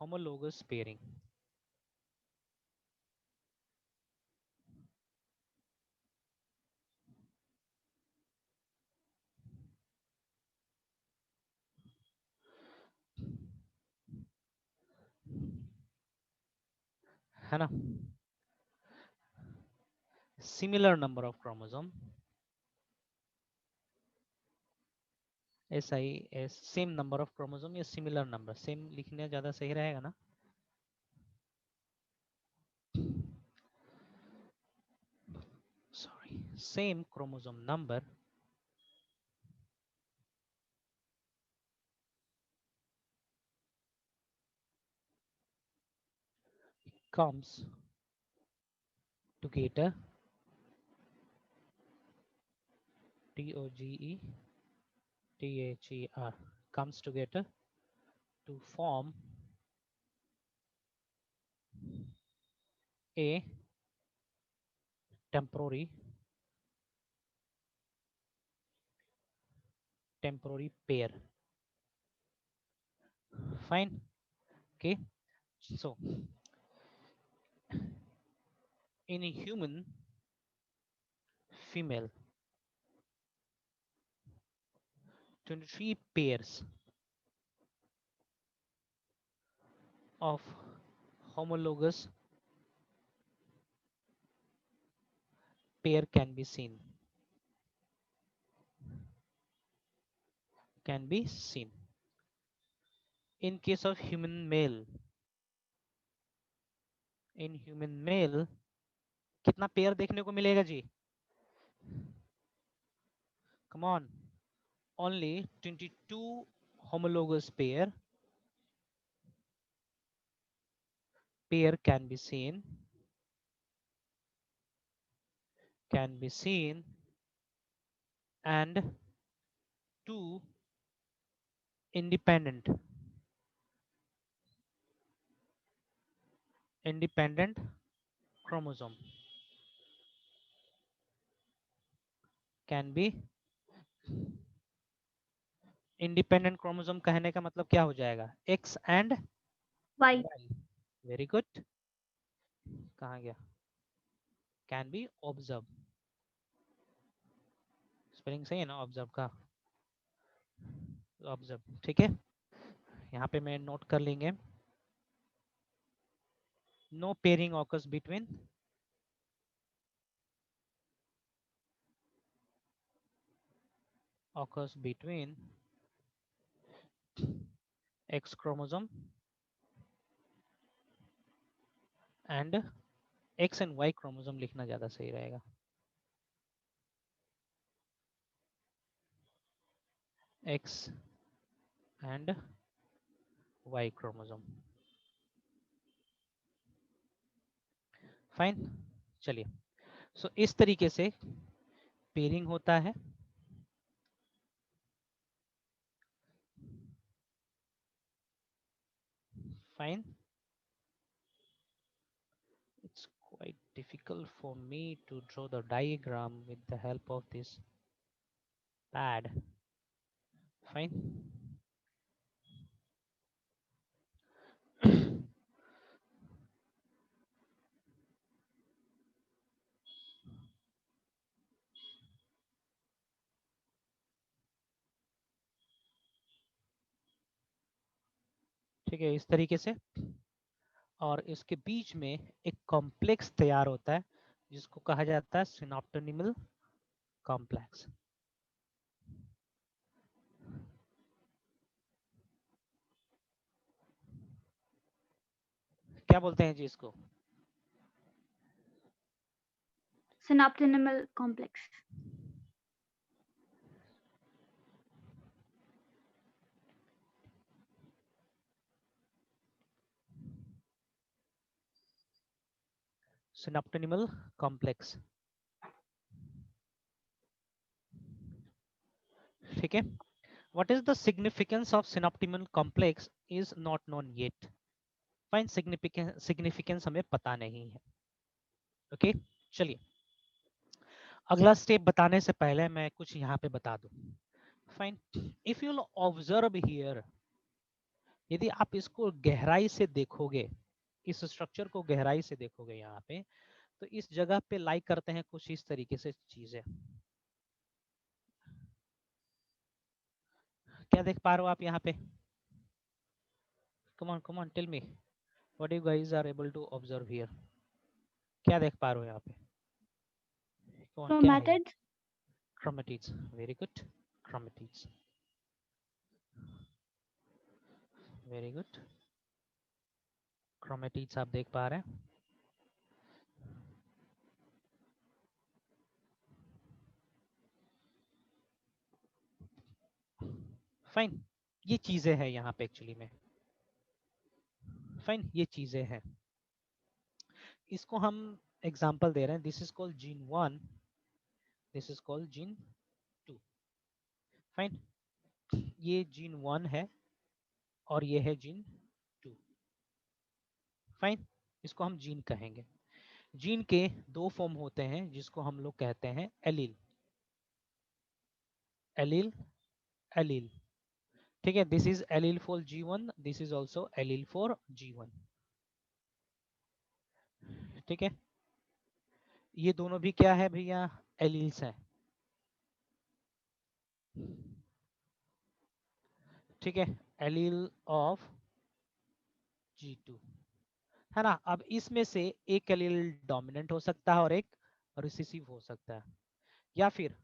होमोलोगस पेयरिंग। है ना, similar number of chromosome, SIS, same number of chromosome या सिमिलर नंबर, सेम लिखने ज्यादा सही रहेगा ना। Sorry, same chromosome number comes together, TOGETHER, comes together to form a temporary pair. Fine. Okay, so in a human female, 23 pairs of homologous pair can be seen. In case of human male, in human male कितना pair देखने को मिलेगा जी? Come on, only 22 homologous pair can be seen, and 2 independent chromosome can be, independent chromosome कहने का मतलब क्या हो जाएगा? X and Y. Y. Very good, कहाँ गया? कैन बी ऑब्जर्व, स्पेलिंग सही है ना ऑब्जर्व का? ऑब्जर्व, ठीक है। यहाँ पे मैं नोट कर लेंगे, no pairing occurs between X chromosome and X and Y chromosome लिखना ज्यादा सही रहेगा। X and Y chromosome. Fine, चलिए। सो इस तरीके से पेयरिंग होता है। Fine, it's quite difficult for me to draw the diagram with the help of this pad. Fine. ठीक है, इस तरीके से। और इसके बीच में एक कॉम्प्लेक्स तैयार होता है जिसको कहा जाता है सिनॉप्टिनिमल कॉम्प्लेक्स। क्या बोलते हैं जी इसको? Synaptinimal complex. सिनॉप्टिनिमल कॉम्प्लेक्स। ठीक है। What is the significance of synoptimal complex is not known yet. Fine, significance हमें पता नहीं है। ओके, चलिए अगला स्टेप बताने से पहले मैं कुछ यहाँ पे बता दूं। Fine, if you observe here, यदि आप इसको गहराई से देखोगे, इस स्ट्रक्चर को गहराई से देखोगे यहाँ पे, तो इस जगह पे लाइक करते हैं कुछ इस तरीके से चीजें। क्या देख पा रहे हो आप यहाँ पे? Come on tell me what you guys are able to observe here. क्या देख पा रहे हो यहाँ पे? कौन क्या है? Chromatids. Chromatids, very good. Chromatids, very good. Chromatids आप देख पा रहे हैं। फाइन, ये चीजें हैं यहाँ पे एक्चुअली में। फाइन, ये चीजें हैं, इसको हम एग्जांपल दे रहे हैं। This is called gene 1, this is called gene 2। Fine, ये जीन 1 है और ये है जीन 2। फाइन, इसको हम जीन कहेंगे। जीन के दो फॉर्म होते हैं जिसको हम लोग कहते हैं एलील। Allele, allele. ठीक है, this is allele for G1, this is also allele for G1। ठीक है, ये दोनों भी क्या है भैया? एलील्स हैं। ठीक है, एलील ऑफ G2 है ना। अब इसमें से एक एलील डोमिनेंट हो सकता है और एक रिसेसिव हो सकता है, या फिर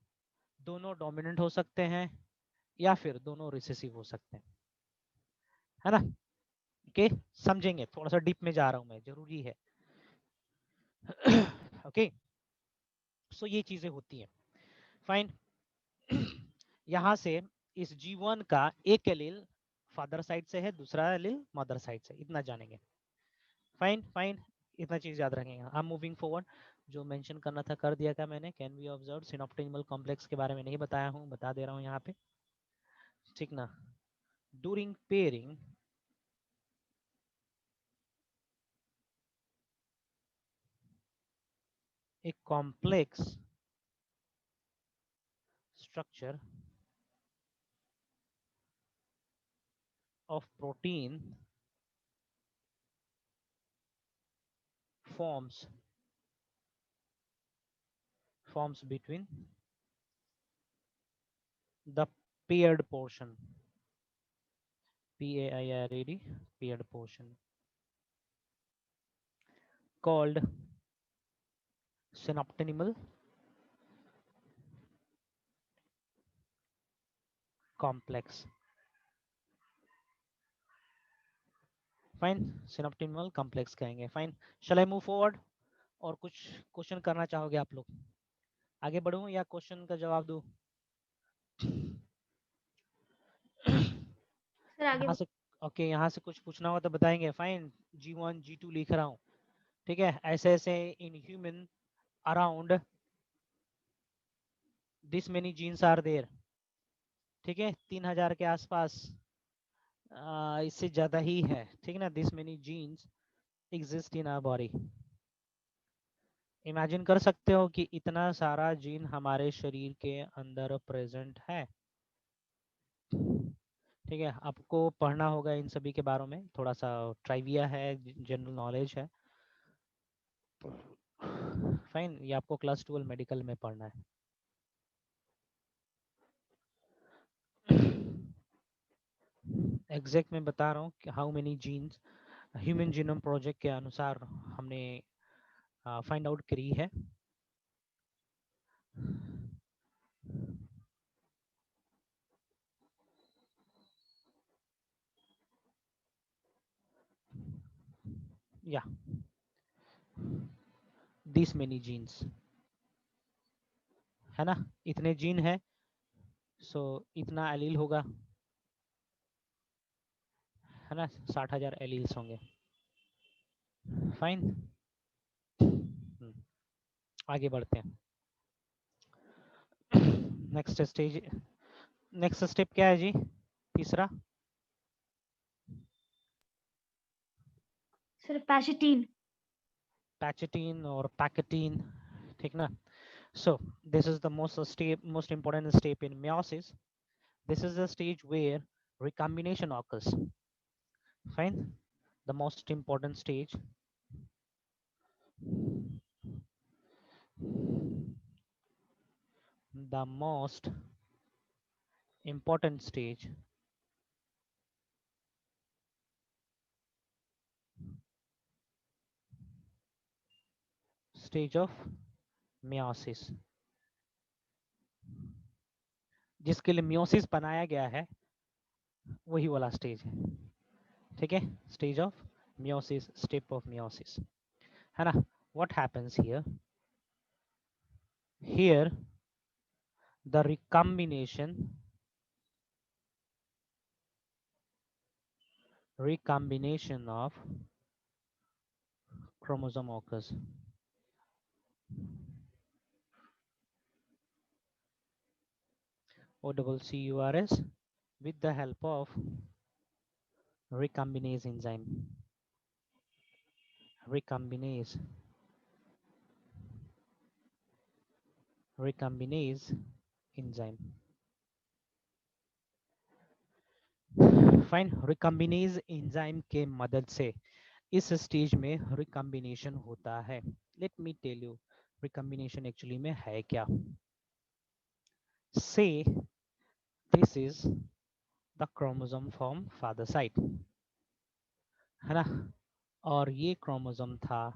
दोनों डोमिनेंट हो सकते हैं या फिर दोनों रिसेसिव हो सकते हैं, है ना। ओके, समझेंगे, थोड़ा सा डीप में जा रहा हूं मैं, जरूरी है। ओके, सो ये चीजें होती हैं। फाइन, यहां से इस G1 का एक एलील फादर साइड से है, दूसरा एलील मदर साइड से, इतना जानेंगे। फाइन फाइन, इतना चीज याद रखेंगे। आई एम मूविंग फॉरवर्ड, जो मेंशन करना था कर दिया था मैंने। कैन बी ऑब्जर्व सिनॉप्टिनिमल कॉम्प्लेक्स के बारे में नहीं बताया हूँ, बता दे रहा हूँ यहाँ पे, ठीक ना। During pairing a complex structure of protein forms between the paired portion, PAIRED, paired portion, called synoptimal complex. Fine, synoptimal complex कहेंगे। Fine, shall I move forward? और कुछ क्वेश्चन करना चाहोगे आप लोग? आगे बढ़ूं या क्वेश्चन का जवाब दूं? सर आगे यहाँ से ओके, यहाँ से कुछ पूछना हो तो बताएंगे। फाइन, G1 G2 लिख रहा हूँ, ठीक है। ऐसे ऐसे in human around this many genes are there, ठीक है। 3000 के आसपास, इससे ज्यादा ही है, ठीक है ना। This many genes exist in our body. Imagine कर सकते हो कि इतना सारा जीन हमारे शरीर के अंदर प्रेजेंट है, ठीक है। आपको पढ़ना होगा इन सभी के बारे में, थोड़ा सा ट्राइविया है, जनरल नॉलेज है। फाइन, ये आपको क्लास 12 मेडिकल में पढ़ना है। एग्जैक्ट मैं बता रहा हूँ कि how many genes human genome project के अनुसार हमने फाइंड आउट करी है। या दिस मेनी जीन्स, है ना, इतने जीन है, सो इतना एलील होगा, है ना। 60,000 एलील्स होंगे। फाइन, आगे बढ़ते हैं। नेक्स्ट स्टेज, नेक्स्ट स्टेप क्या है जी? तीसरा सर पैचिटीन। पैचेटीन और पैकेटीन, ठीक ना। So this is the most important step in meiosis. This is the stage where recombination occurs. Fine, the most important stage. The most important stage of meiosis, जिसके लिए meiosis बनाया गया है, वही वाला स्टेज है, ठीक है। Stage of meiosis, step of meiosis, है ना। What happens here? Here the recombination of chromosome occurs. OCCURS, with the help of recombinase enzyme. Recombinase enzyme. Fine, recombinase enzyme के मदद से इस स्टेज में रिकम्बिनेशन होता है। Let me tell you recombination actually में है क्या। Say this is the chromosome from father side, है ना, और ये क्रोमोसोम था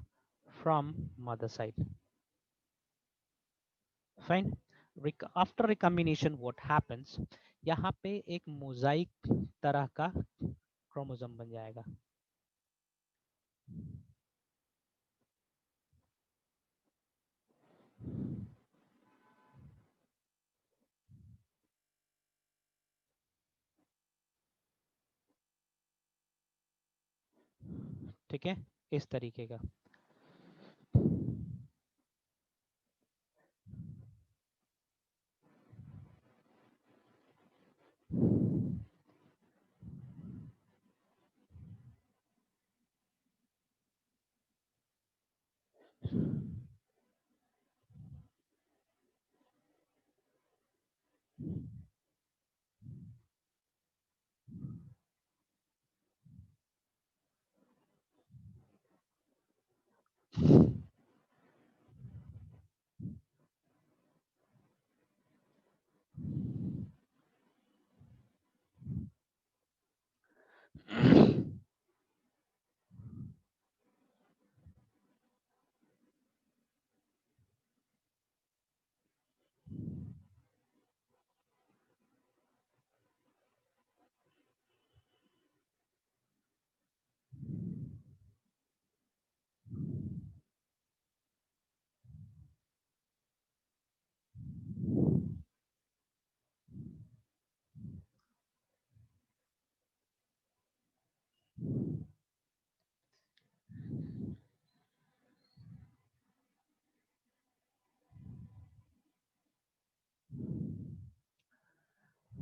from mother side. Fine, after recombination what happens, यहाँ पे एक मोजाइक तरह का क्रोमोसोम बन जाएगा। ठीक है, इस तरीके का।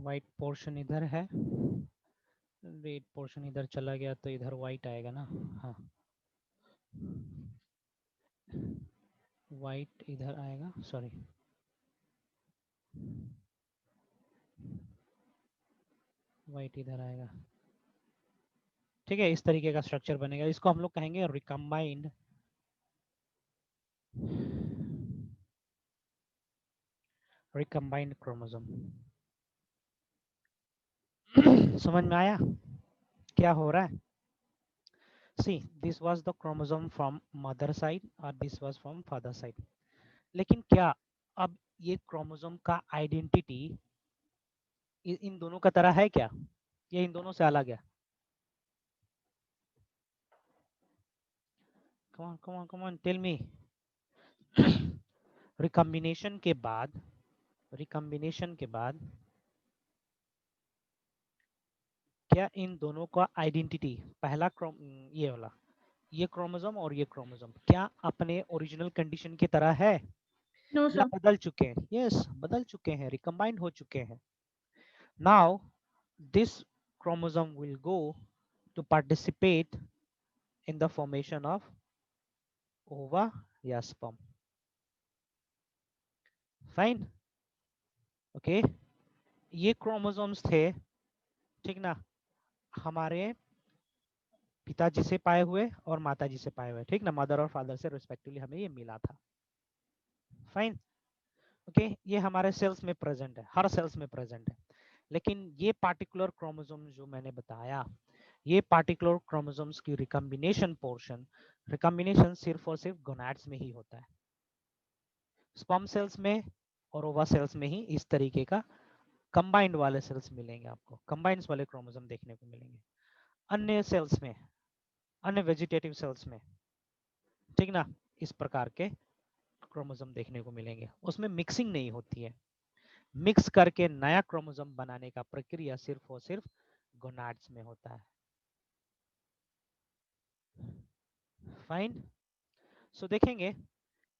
वाइट पोर्शन इधर है, रेड पोर्शन इधर चला गया तो इधर वाइट आएगा ना। हाँ, वाइट इधर आएगा, सॉरी वाइट इधर आएगा। ठीक है, इस तरीके का स्ट्रक्चर बनेगा। इसको हम लोग कहेंगे रिकम्बाइंड क्रोमोसोम। समझ में आया क्या हो रहा है? See this was the chromosome from mother side और this was from father side. लेकिन क्या अब ये क्रोमोसोम का आइडेंटिटी इन दोनों का तरह है क्या? ये इन दोनों से अलग है? Come on tell me. Recombination के बाद क्या इन दोनों का आइडेंटिटी, पहला ये वाला, ये क्रोमोसोम और ये क्रोमोसोम, क्या अपने ओरिजिनल कंडीशन की तरह है No, या sir. बदल चुके हैं? यस, बदल चुके हैं, रिकम्बाइंड हो चुके हैं। Now this chromosome will go to participate in the formation of ova या स्पर्म। Fine, okay. ये क्रोमोसोम्स थे, ठीक ना, हमारे पिताजी से पाए हुए और माताजी से पाए हुए, ठीक ना, मदर और फादर से रिस्पेक्टिवली हमें ये मिला था। Fine, okay. ये हमारे सेल्स में प्रेजेंट है, हर सेल्स में प्रेजेंट है। लेकिन ये पार्टिकुलर क्रोमोसोम जो मैंने बताया, ये पार्टिकुलर क्रोमोसोम्स की रिकम्बिनेशन पोर्शन, रिकम्बिनेशन सिर्फ और सिर्फ गोनाड्स में ही होता है। स्पर्म सेल्स में और ओवा सेल्स में ही इस तरीके का कंबाइंड वाले सेल्स मिलेंगे आपको, कंबाइंड वाले क्रोमोसोम देखने को मिलेंगे। अन्य सेल्स में, अन्य वेजिटेटिव सेल्स में, ठीक ना, इस प्रकार के क्रोमोसोम देखने को मिलेंगे। उसमें मिक्सिंग नहीं होती है। मिक्स करके नया क्रोमोसोम बनाने का प्रक्रिया सिर्फ और सिर्फ गोनाड्स में होता है। फाइन, सो देखेंगे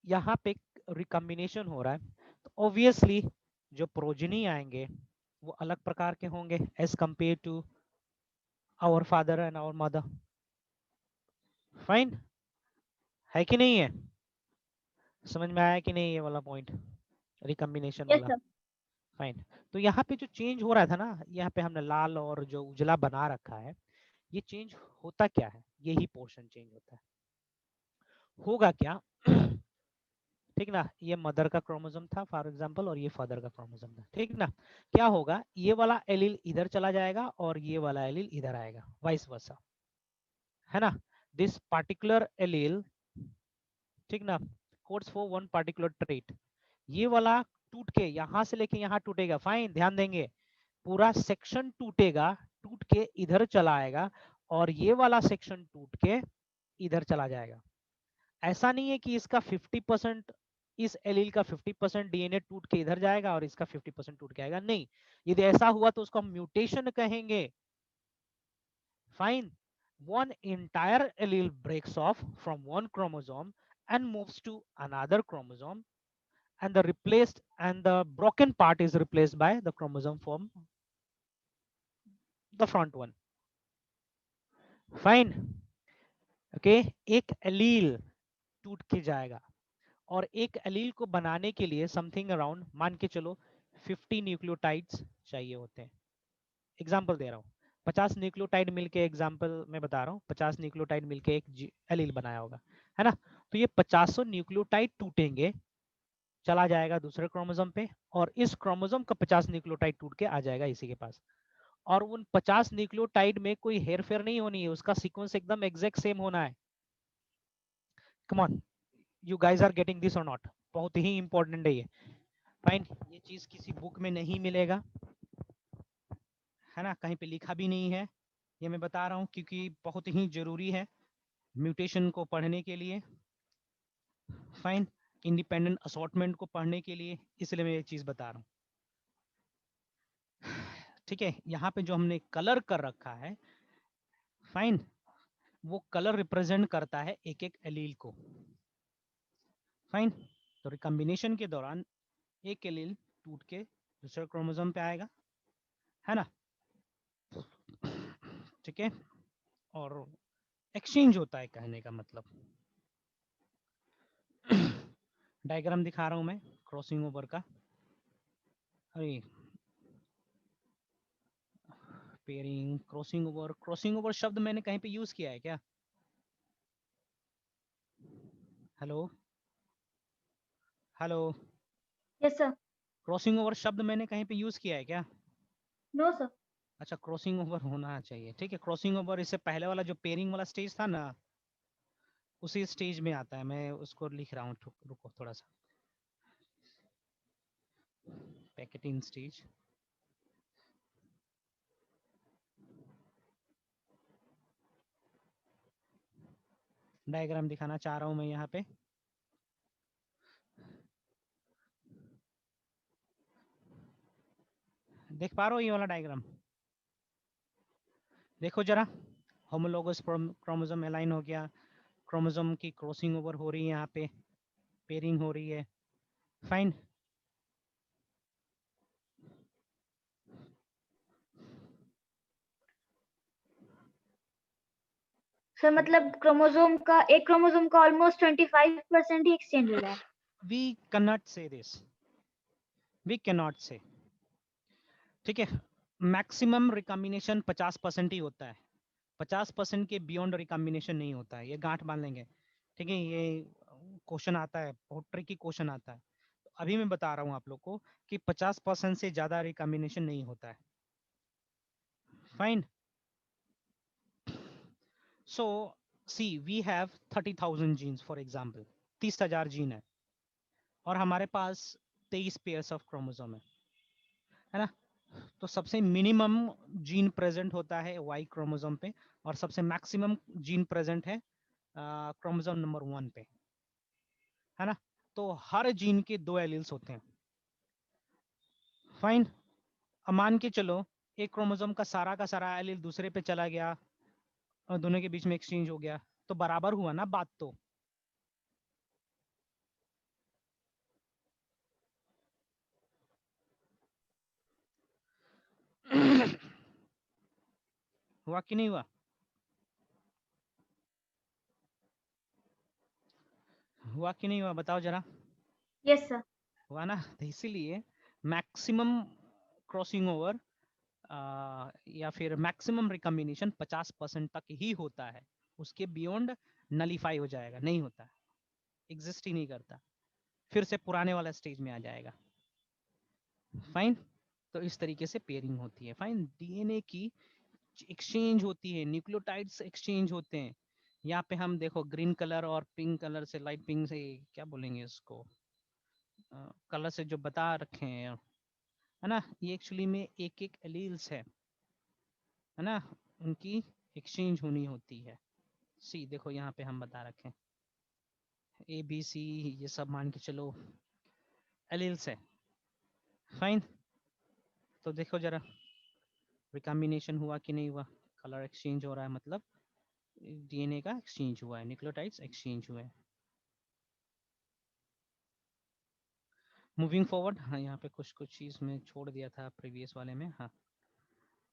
यहाँ पे रिकम्बिनेशन हो रहा है, तो ऑब्वियसली जो प्रोजेनी आएंगे वो अलग प्रकार के होंगे as compared to our father and our mother. Fine, है कि नहीं है? समझ में आया कि नहीं ये वाला पॉइंट, रिकम्बिनेशन Yes, वाला? sir. फाइन, तो यहाँ पे जो चेंज हो रहा था ना, यहाँ पे हमने लाल और जो उजला बना रखा है, ये चेंज होता क्या है? यही पोर्शन चेंज होता है। होगा क्या? ठीक ना, ये मदर का क्रोमोसोम था फॉर एग्जांपल और ये फादर का क्रोमोसोम था, ठीक ना। क्या होगा, ये वाला एलील इधर चला जाएगा और ये वाला एलील इधर आएगा, वाइस वर्सा, है ना। दिस पार्टिकुलर एलील, ठीक ना, codes for one particular trait. ये वाला टूट के यहां से लेके यहां टूटेगा। फाइन, ध्यान देंगे, पूरा सेक्शन टूटेगा, टूट के इधर चला आएगा और ये वाला सेक्शन टूट के इधर चला जाएगा। ऐसा नहीं है कि इसका 50%, इस एलील का 50% डीएनए टूट के इधर जाएगा और इसका 50% टूट के आएगा, नहीं। यदि ऐसा हुआ तो उसको हम म्यूटेशन कहेंगे। Fine, one entire allele breaks off from one chromosome and moves to another chromosome, and the broken part is replaced by the chromosome from the front one. Fine, okay. एक एलील टूट के जाएगा और एक allele को बनाने के लिए समथिंग अराउंड, मान के चलो 50 न्यूक्लियोटाइड्स चाहिए होते हैं। एग्जांपल दे रहा हूँ, 50 न्यूक्लियोटाइड मिलके, एग्जांपल मैं बता रहा हूँ, 50 न्यूक्लियोटाइड मिलके एक एलील बनाया होगा, है ना। तो ये 50 न्यूक्लियोटाइड टूटेंगे, चला जाएगा दूसरे क्रोमोसोम पे और इस क्रोमोसोम का 50 न्यूक्लियोटाइड टूट के आ जाएगा इसी के पास। और उन 50 न्यूक्लियोटाइड में कोई हेरफेर नहीं होनी है, उसका सीक्वेंस एकदम एग्जैक्ट सेम होना है। Come on, you guys are getting this और नॉट? बहुत ही इंपॉर्टेंट है ये। फाइन, ये चीज किसी बुक में नहीं मिलेगा, है ना, कहीं पे लिखा भी नहीं है। ये मैं बता रहा हूँ क्योंकि बहुत ही जरूरी है म्यूटेशन को पढ़ने के लिए। फाइन, इंडिपेंडेंट असॉर्टमेंट को पढ़ने के लिए, इसलिए मैं ये चीज बता रहा हूँ। ठीक है, यहाँ पे जो हमने कलर कर रखा है, फाइन, वो कलर रिप्रेजेंट करता है एक एक एलील को। फाइन, तो रिकम्बिनेशन के दौरान एक एलील टूट के दूसरे क्रोमोसोम पे आएगा है ना, ठीक है, और एक्सचेंज होता है कहने का मतलब। डायग्राम दिखा रहा हूं मैं क्रॉसिंग ओवर का। अरे पेयरिंग, क्रॉसिंग ओवर शब्द मैंने कहीं पे यूज किया है क्या? Hello hello, Yes, sir. Crossing over शब्द मैंने कहीं पे यूज किया है क्या? No, sir. अच्छा, क्रॉसिंग ओवर होना चाहिए, ठीक है। क्रॉसिंग ओवर इससे पहले वाला जो पेयरिंग वाला स्टेज था ना, उसी स्टेज में आता है। मैं उसको लिख रहा हूँ, रुको थोड़ा सा। पैकेटिंग स्टेज, डायग्राम दिखाना चाह रहा हूं मैं यहाँ पे। देख पा रहे हो ये वाला डायग्राम? देखो जरा, होमोलोगस क्रोमोसोम अलाइन हो गया, क्रोमोसोम की क्रॉसिंग ओवर हो रही है, यहाँ पे पेयरिंग हो रही है। फाइन। सर मतलब क्रोमोसोम का, एक क्रोमोसोम का ऑलमोस्ट 25% ही एक्सचेंज हो रहा है। We cannot say this, we cannot say, ठीक है। मैक्सिमम रिकॉम्बिनेशन 50% ही होता है, 50% के बियॉन्ड रिकॉम्बिनेशन नहीं होता है। ये गांठ बांध लेंगे, ठीक है। ये क्वेश्चन आता है, बहुत ट्रिकी क्वेश्चन आता है। तो अभी मैं बता रहा हूँ आप लोग को कि 50% से ज्यादा रिकॉम्बिनेशन नहीं होता है। Fine. So see we have 30,000 genes for example, 30,000 gene है, और हमारे पास 23 पेयर्स ऑफ क्रोमोसोम है ना। तो सबसे मिनिमम जीन प्रेजेंट होता है वाई क्रोमोसोम पे, और सबसे मैक्सिमम जीन प्रेजेंट है क्रोमोसोम नंबर 1 पे, है ना। तो हर जीन के 2 एलील्स होते हैं। फाइन। अब मान के चलो एक क्रोमोसोम का सारा एलील दूसरे पे चला गया और दोनों के बीच में एक्सचेंज हो गया, तो बराबर हुआ ना बात तो। हुआ कि नहीं हुआ? हुआ कि नहीं हुआ बताओ जरा। Yes sir. हुआ ना। तो इसीलिए मैक्सिमम क्रॉसिंग ओवर या फिर मैक्सिमम रिकॉम्बिनेशन 50% तक ही होता है। उसके बियॉन्ड नलीफाई हो जाएगा, नहीं होता, एग्जिस्ट ही नहीं करता, फिर से पुराने वाला स्टेज में आ जाएगा। फाइन। तो इस तरीके से पेयरिंग होती है। फाइन। डीएनए की एक्सचेंज होती है, न्यूक्लियोटाइड्स एक्सचेंज होते हैं। यहाँ पे हम देखो ग्रीन कलर और पिंक कलर से, लाइट पिंक से, क्या बोलेंगे इसको, कलर से जो बता रखे हैं, है ना, ये एक्चुअली में एक एक एलील्स है ना, उनकी एक्सचेंज होनी होती है। सी देखो यहाँ पे हम बता रखे हैं ए बी सी, ये सब मान के चलो एलील्स है। फाइन। तो देखो जरा रिकॉम्बिनेशन हुआ कि नहीं हुआ, कलर एक्सचेंज हो रहा है, मतलब डीएनए का एक्सचेंज हुआ है, न्यूक्लियोटाइड्स एक्सचेंज हुए हैं। मूविंग फॉरवर्ड, हाँ यहाँ पे कुछ कुछ चीज में छोड़ दिया था प्रीवियस वाले में। हाँ,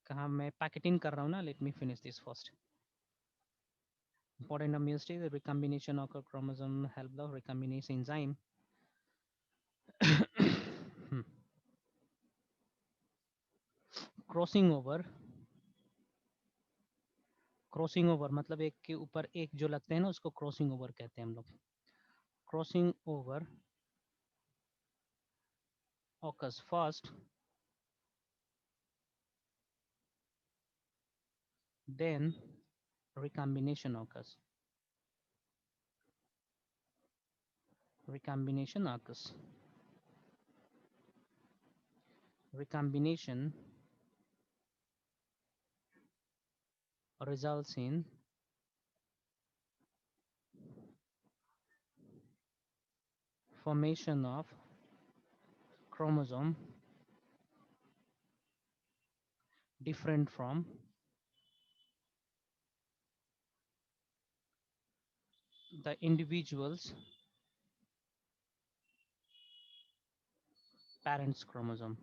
कहाँ मैं पैकेटिंग कर रहा हूँ ना, let me finish this first. Important amino stage, the recombination of a chromosome help the recombinase enzyme. Crossing over, crossing over मतलब एक के ऊपर एक जो लगते हैं ना, उसको क्रॉसिंग ओवर कहते हैं हम लोग। Crossing over occurs first, then recombination occurs. Recombination occurs. Recombination results in formation of chromosome different from the individual's parents chromosome.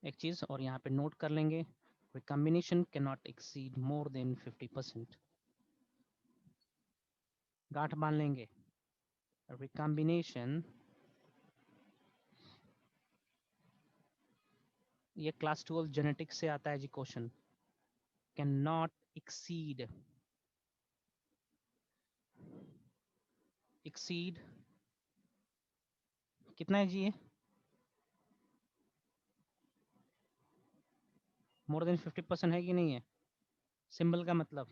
एक चीज और यहाँ पे नोट कर लेंगे, recombination cannot exceed more than 50%. गांठ बांध लेंगे, recombination, ये क्लास 12 जेनेटिक्स से आता है जी क्वेश्चन, कैन नॉट एक्सीड कितना है जी ये, मोर देन 50% है कि नहीं है, सिंबल का मतलब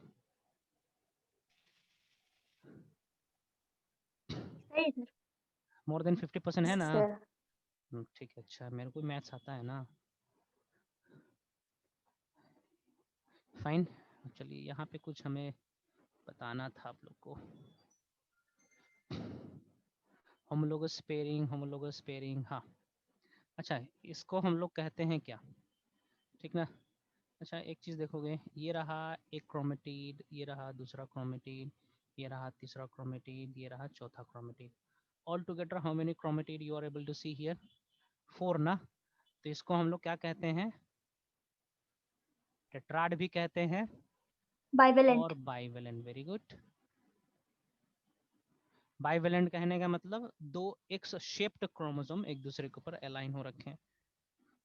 सही सर। मोर देन 50% है ना। सर ठीक है, अच्छा मेरे को मैथ्स आता है ना, फाइन। चलिए यहाँ पे कुछ हमें बताना था आप लोग को, होमोलोगस पेयरिंग, हाँ अच्छा इसको हम लोग कहते हैं क्या, ठीक ना। अच्छा एक चीज देखोगे, ये रहा एक क्रोमेटिड, ये रहा दूसरा क्रोमेटिड, ये रहा तीसरा क्रोमेटिड, ये रहा चौथा chromatid, all together how many chromatid you are able to see here, 4 ना। तो इसको हम लोग क्या कहते हैं, टेट्राड भी कहते हैं बाइवेलेंट। और बाइवेलेंट, वेरी गुड। बाइवेलेंट कहने का मतलब दो एक्स शेप्ड क्रोमोसोम एक दूसरे के ऊपर अलाइन हो रखे हैं,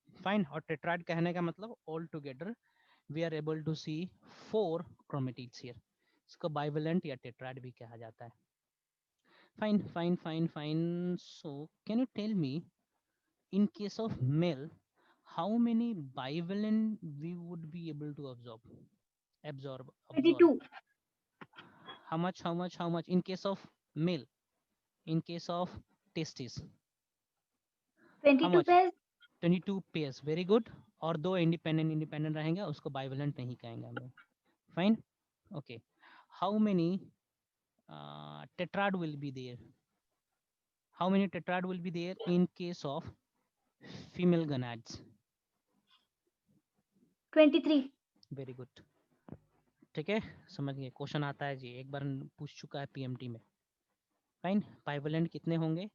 फाइन। और टेट्राड कहने का मतलब all together we are able to see 4 chromatids here, इसको बाइवेलेंट या टेट्राड भी कहा जाता है, fine fine fine fine. So can you tell me, in case of male, how many bivalent we would be able to absorb 22. how much in case of male, in case of testes, how 22 much, pairs. 22 pairs, very good। और दो independent रहेंगे उसको bivalent नहीं कहेंगे हम लोग, fine okay. How many tetrad will be there, how many tetrad will be there in case of female gonads, 23. Very good, ठीक है समझ गए। क्वेश्चन आता है जी, एक बार पूछ चुका है पीएमटी में, फाइन। बाइवेलेंट कितने होंगे,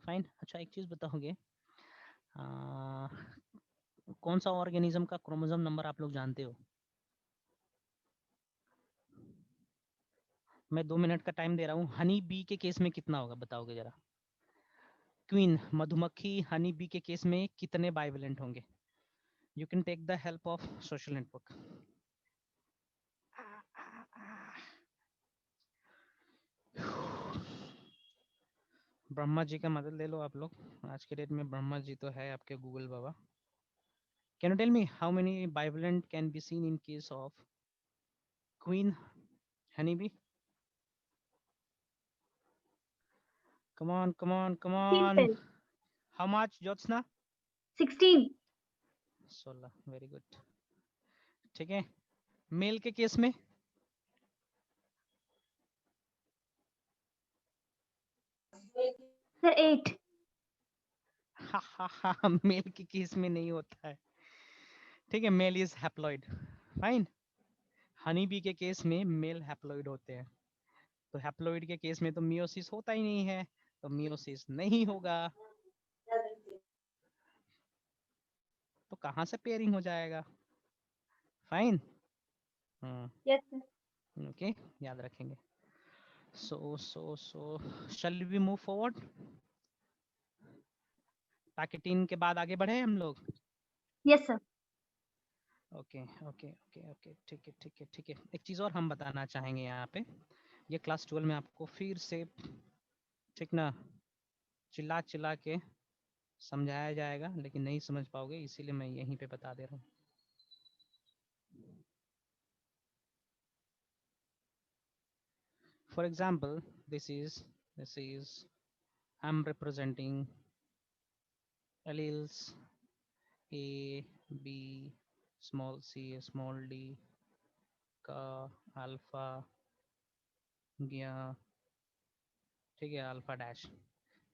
फाइन। अच्छा एक चीज बताओगे, कौन सा ऑर्गेनिज्म का क्रोमोसोम नंबर आप लोग जानते हो, मैं 2 मिनट का टाइम दे रहा हूँ, हनी बी के केस में कितना होगा बताओगे जरा, क्वीन मधुमक्खी हनी बी के केस में कितने बाइवेलेंट होंगे, you can take the help of social network. Brahma ji का मदद ले लो आप लोग, आज के डेट में ब्रह्मा जी तो है आपके गूगल बाबा। Can you tell me how many bivalent can be seen in case of queen honey bee, come on 16 pairs. how much Jyotsna, 16. 16, very good, ठीक है। मेल के केस में Sir, 8. मेल के केस में नहीं होता है, ठीक है, male is haploid, fine. Honey bee के केस में मेल हैप्लॉइड होते हैं, तो हैप्लॉइड के केस में तो मियोसिस होता ही नहीं है, तो मियोसिस नहीं होगा, तो कहाँ से पेयरिंग हो जाएगा, फाइन। Yes, sir. ओके याद रखेंगे। So shall we move forward, pachytene के बाद आगे बढ़े हम लोग, Yes, sir. Okay okay okay okay, ठीक है ठीक है ठीक है। एक चीज़ और हम बताना चाहेंगे यहाँ पे, ये क्लास 12 में आपको फिर से ठीक ना चिल्ला चिल्ला के समझाया जाएगा, लेकिन नहीं समझ पाओगे, इसीलिए मैं यहीं पे बता दे रहा हूँ। For example, this is I'm representing alleles A, B, small c, small d का अल्फा गया, ठीक है, अल्फा डैश,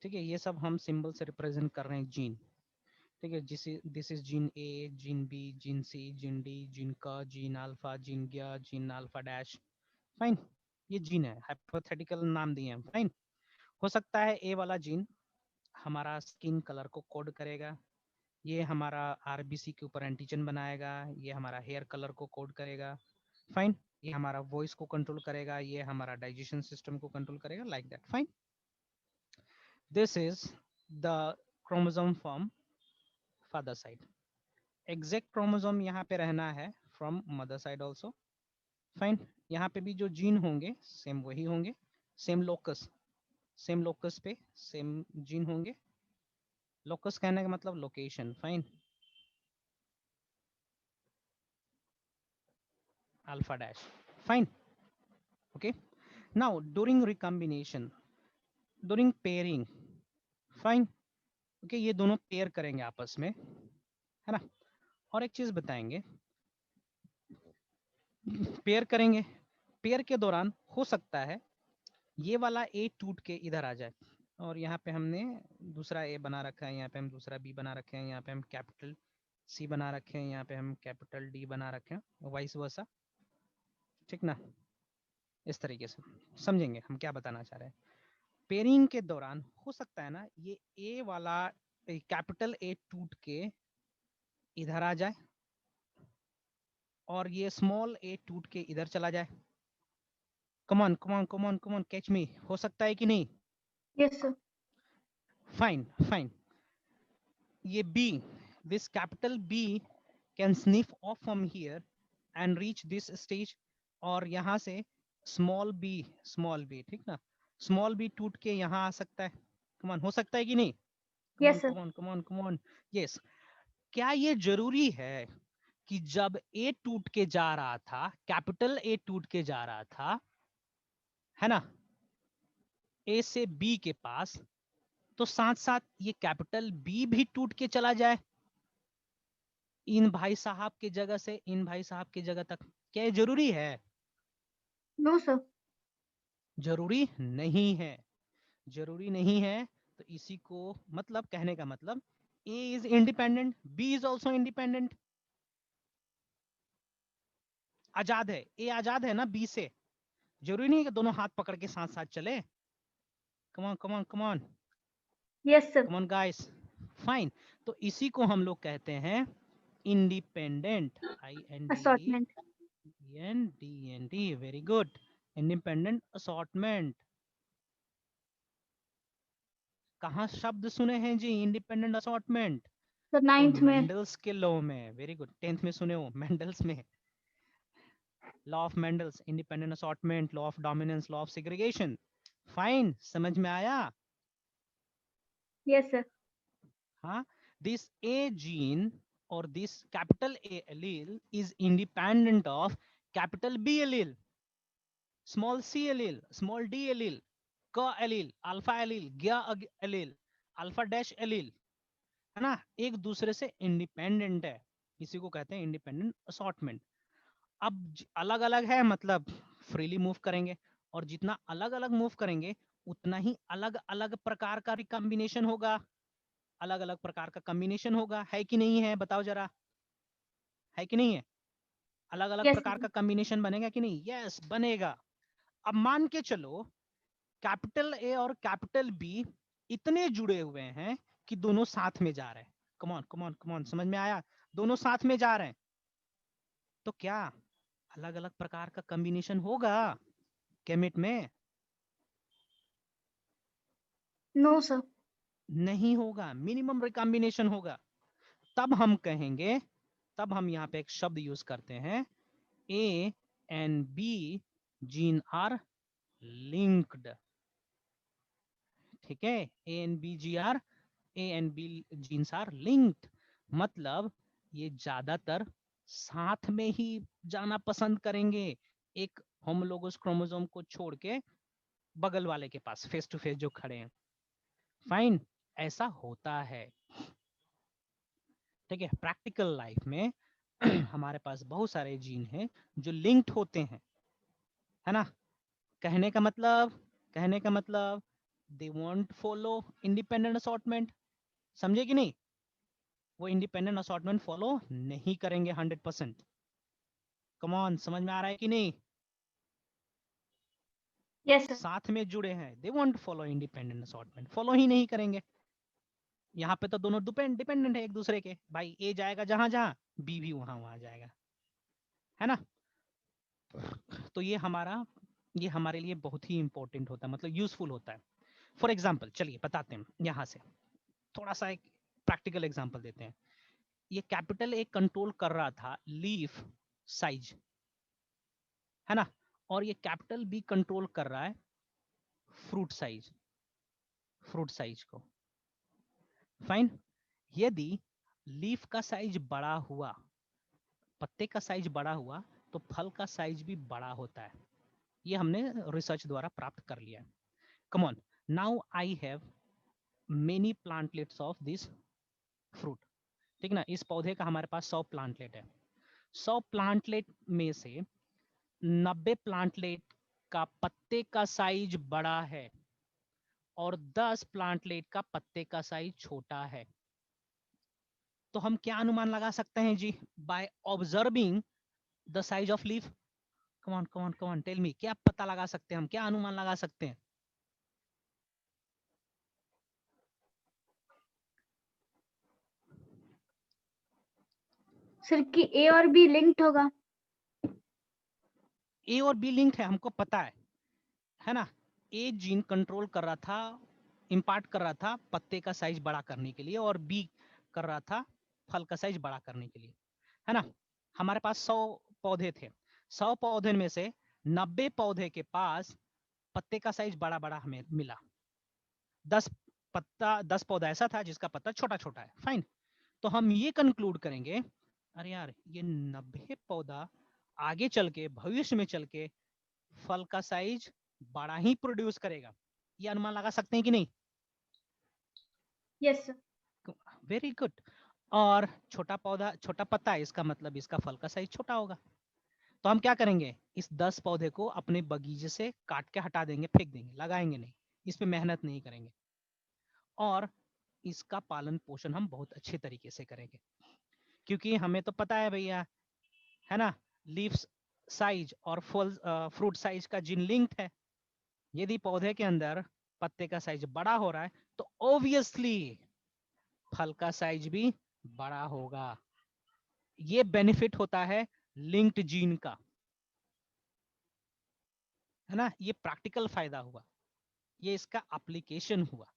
ठीक है, ये सब हम सिंबल से रिप्रेजेंट कर रहे हैं जीन, ठीक है, this is gene A, gene B, gene C, gene D, gene का, जीन अल्फा, जीन गया, जीन अल्फा डैश, फाइन। ये जीन है, हाइपोथेटिकल नाम दिए हैं, फाइन। हो सकता है ए वाला जीन हमारा स्किन कलर को कोड करेगा, ये हमारा आरबीसी के ऊपर एंटीजन बनाएगा, ये हमारा हेयर कलर को कोड करेगा, फाइन। ये हमारा वॉइस को कंट्रोल करेगा, ये हमारा डाइजेशन सिस्टम को कंट्रोल करेगा, like that, fine. This is the chromosome from father side. Exact chromosome यहाँ पे रहना है from mother side also, fine. यहाँ पे भी जो जीन होंगे सेम वही होंगे, सेम लोकस पे सेम जीन होंगे। लोकस कहने का मतलब location, fine. Alpha dash, fine, okay. Now during recombination, during pairing, fine, okay, ये दोनों पेयर करेंगे आपस में, है ना। और एक चीज बताएंगे, पेयर करेंगे, पेयर के दौरान हो सकता है ये वाला ए टूट के इधर आ जाए, और यहाँ पे हमने दूसरा ए बना रखा है, यहाँ पे हम दूसरा बी बना रखे हैं, यहाँ पे हम कैपिटल सी बना रखे हैं, यहाँ पे हम कैपिटल डी बना रखे हैं, वाइस वर्सा, ठीक ना। इस तरीके से समझेंगे हम क्या बताना चाह रहे हैं। पेयरिंग के दौरान हो सकता है ना ये ए वाला कैपिटल ए टूट के इधर आ जाए और ये स्मॉल ए टूट के इधर चला जाए। Come on come on come on come on, catch me, हो सकता है कि नहीं? Yes sir. Fine fine. ये B, this capital B can sniff off from here and reach this stage, और यहाँ से स्मॉल बी, ठीक ना, स्मॉल बी टूट के यहाँ आ सकता है। कमॉन, हो सकता है कि नहीं? Yes sir. Come on come on come on, yes. क्या ये जरूरी है कि जब ए टूट के जा रहा था, कैपिटल ए टूट के जा रहा था, है ना, ए से बी के पास, तो साथ साथ ये कैपिटल बी भी टूट के चला जाए इन भाई साहब के जगह से इन भाई साहब की जगह तक? क्या ये जरूरी है? No sir. जरूरी नहीं है, जरूरी नहीं है। तो इसी को मतलब, कहने का मतलब, A is independent, B is also independent, आजाद है, ए आजाद है ना बी से। जरूरी नहीं है कि दोनों हाथ पकड़ के साथ साथ चले। Come on come on come on yes sir. Come on guys, fine. तो इसी को हम लोग कहते हैं independent, assortment. INDEPENDENT, very good, independent assortment. कहाँ शब्द सुने हैं जी इंडिपेंडेंट असॉर्टमेंट? सर तो 9th में। मेंडल्स के लॉ में, वेरी गुड, 10th में सुने हो, मेंडल्स में, law of Mendel's, independent assortment, law of dominance, law of segregation. Fine, समझ में आया? Yes sir. हाँ, दिस ए जीन और this capital A allele is independent of capital B allele, small c allele, small d allele, क allele, alpha allele, ज्ञ allele, alpha dash allele, है ना, एक दूसरे से इंडिपेंडेंट है। इसी को कहते हैं इंडिपेंडेंट असॉर्टमेंट। अब अलग अलग है मतलब फ्रीली मूव करेंगे, और जितना अलग अलग मूव करेंगे उतना ही अलग अलग प्रकार का रिकॉम्बिनेशन होगा, अलग अलग प्रकार का कॉम्बिनेशन होगा, है कि नहीं है? बताओ जरा, है कि नहीं है? अलग अलग यस प्रकार का कॉम्बिनेशन बनेगा कि नहीं? यस, बनेगा। अब मान के चलो कैपिटल ए और कैपिटल बी इतने जुड़े हुए हैं कि दोनों साथ में जा रहे हैं। कमॉन कमॉन कमॉन, समझ में आया? दोनों साथ में जा रहे हैं, तो क्या अलग अलग प्रकार का कॉम्बिनेशन होगा केमिट में? No sir. नहीं होगा, मिनिमम रिकॉम्बिनेशन होगा। तब हम कहेंगे, तब हम यहाँ पे एक शब्द यूज करते हैं, A and B gene are linked, ठीक है, A and B genes are linked, मतलब ये ज्यादातर साथ में ही जाना पसंद करेंगे, एक होमोलोगस क्रोमोसोम को छोड़ के बगल वाले के पास, फेस टू फेस जो खड़े हैं। फाइन, ऐसा होता है, ठीक है। प्रैक्टिकल लाइफ में हमारे पास बहुत सारे जीन हैं जो लिंक्ड होते हैं, है ना। कहने का मतलब, कहने का मतलब, दे वॉन्ट फॉलो इंडिपेंडेंट असॉर्टमेंट, समझे कि नहीं? वो इंडिपेंडेंट असॉर्टमेंट फॉलो नहीं करेंगे 100%। कमॉन, समझ में आ रहा है कि नहीं? Yes sir. साथ में जुड़े हैं, they won't follow independent assortment, follow ही नहीं करेंगे। यहाँ पे तो दोनों डिपेंडेंट है एक दूसरे के, भाई ए जाएगा जहां जहां, बी भी वहां वहां जाएगा, है ना। तो ये हमारे लिए बहुत ही इंपॉर्टेंट होता है, मतलब यूजफुल होता है। फॉर एग्जाम्पल चलिए बताते हैं, यहाँ से थोड़ा सा एक प्रैक्टिकल एग्जाम्पल देते हैं। ये कैपिटल ए कंट्रोल कर रहा था लीफ साइज, है ना, और ये कैपिटल बी कंट्रोल कर रहा है फ्रूट साइज को। फाइन। यदि लीफ का साइज बड़ा हुआ, पत्ते का साइज बड़ा हुआ, तो फल का साइज भी बड़ा होता है। ये हमने रिसर्च द्वारा प्राप्त कर लिया है। Come on, now I have many plantlets of this fruit, ठीक ना। इस पौधे का हमारे पास 100 प्लांटलेट है। 100 प्लांटलेट में से 90 प्लांटलेट का पत्ते का साइज बड़ा है और 10 प्लांटलेट का पत्ते का साइज छोटा है। तो हम क्या अनुमान लगा सकते हैं जी, by observing the size of leaf. Come on tell me, क्या पता लगा सकते हैं हम, क्या अनुमान लगा सकते हैं? सर कि ए और बी लिंक्ड होगा। ए और बी लिंक्ड है, हमको पता है ना। ए जीन कंट्रोल कर रहा था, इम्पार्ट कर रहा था पत्ते का साइज बड़ा करने के लिए, और बी कर रहा था फल का साइज बड़ा करने के लिए, है ना। हमारे पास 100 पौधे थे। 100 पौधे में से 90 पौधे के पास पत्ते का साइज बड़ा बड़ा हमें मिला। 10 पौधा ऐसा था जिसका पत्ता छोटा छोटा है। फाइन। तो हम ये कंक्लूड करेंगे, अरे यार ये 90 पौधा आगे चल के, भविष्य में चल के फल का साइज बड़ा ही प्रोड्यूस करेगा। ये अनुमान लगा सकते हैं कि नहीं? Yes sir. Very good. और छोटा पौधा, छोटा पत्ता है, इसका मतलब इसका फल का साइज छोटा होगा। तो हम क्या करेंगे, इस 10 पौधे को अपने बगीचे से काट के हटा देंगे, फेंक देंगे, लगाएंगे नहीं, इस पे मेहनत नहीं करेंगे, और इसका पालन पोषण हम बहुत अच्छे तरीके से करेंगे। क्योंकि हमें तो पता है भैया, है ना, लीफ साइज और फल फ्रूट साइज का जिन लिंक्ड है। यदि पौधे के अंदर पत्ते का साइज बड़ा हो रहा है तो ऑब्वियसली फल का साइज भी बड़ा होगा। ये बेनिफिट होता है लिंक्ड जीन का, है ना। ये प्रैक्टिकल फायदा हुआ, ये इसका एप्लीकेशन हुआ।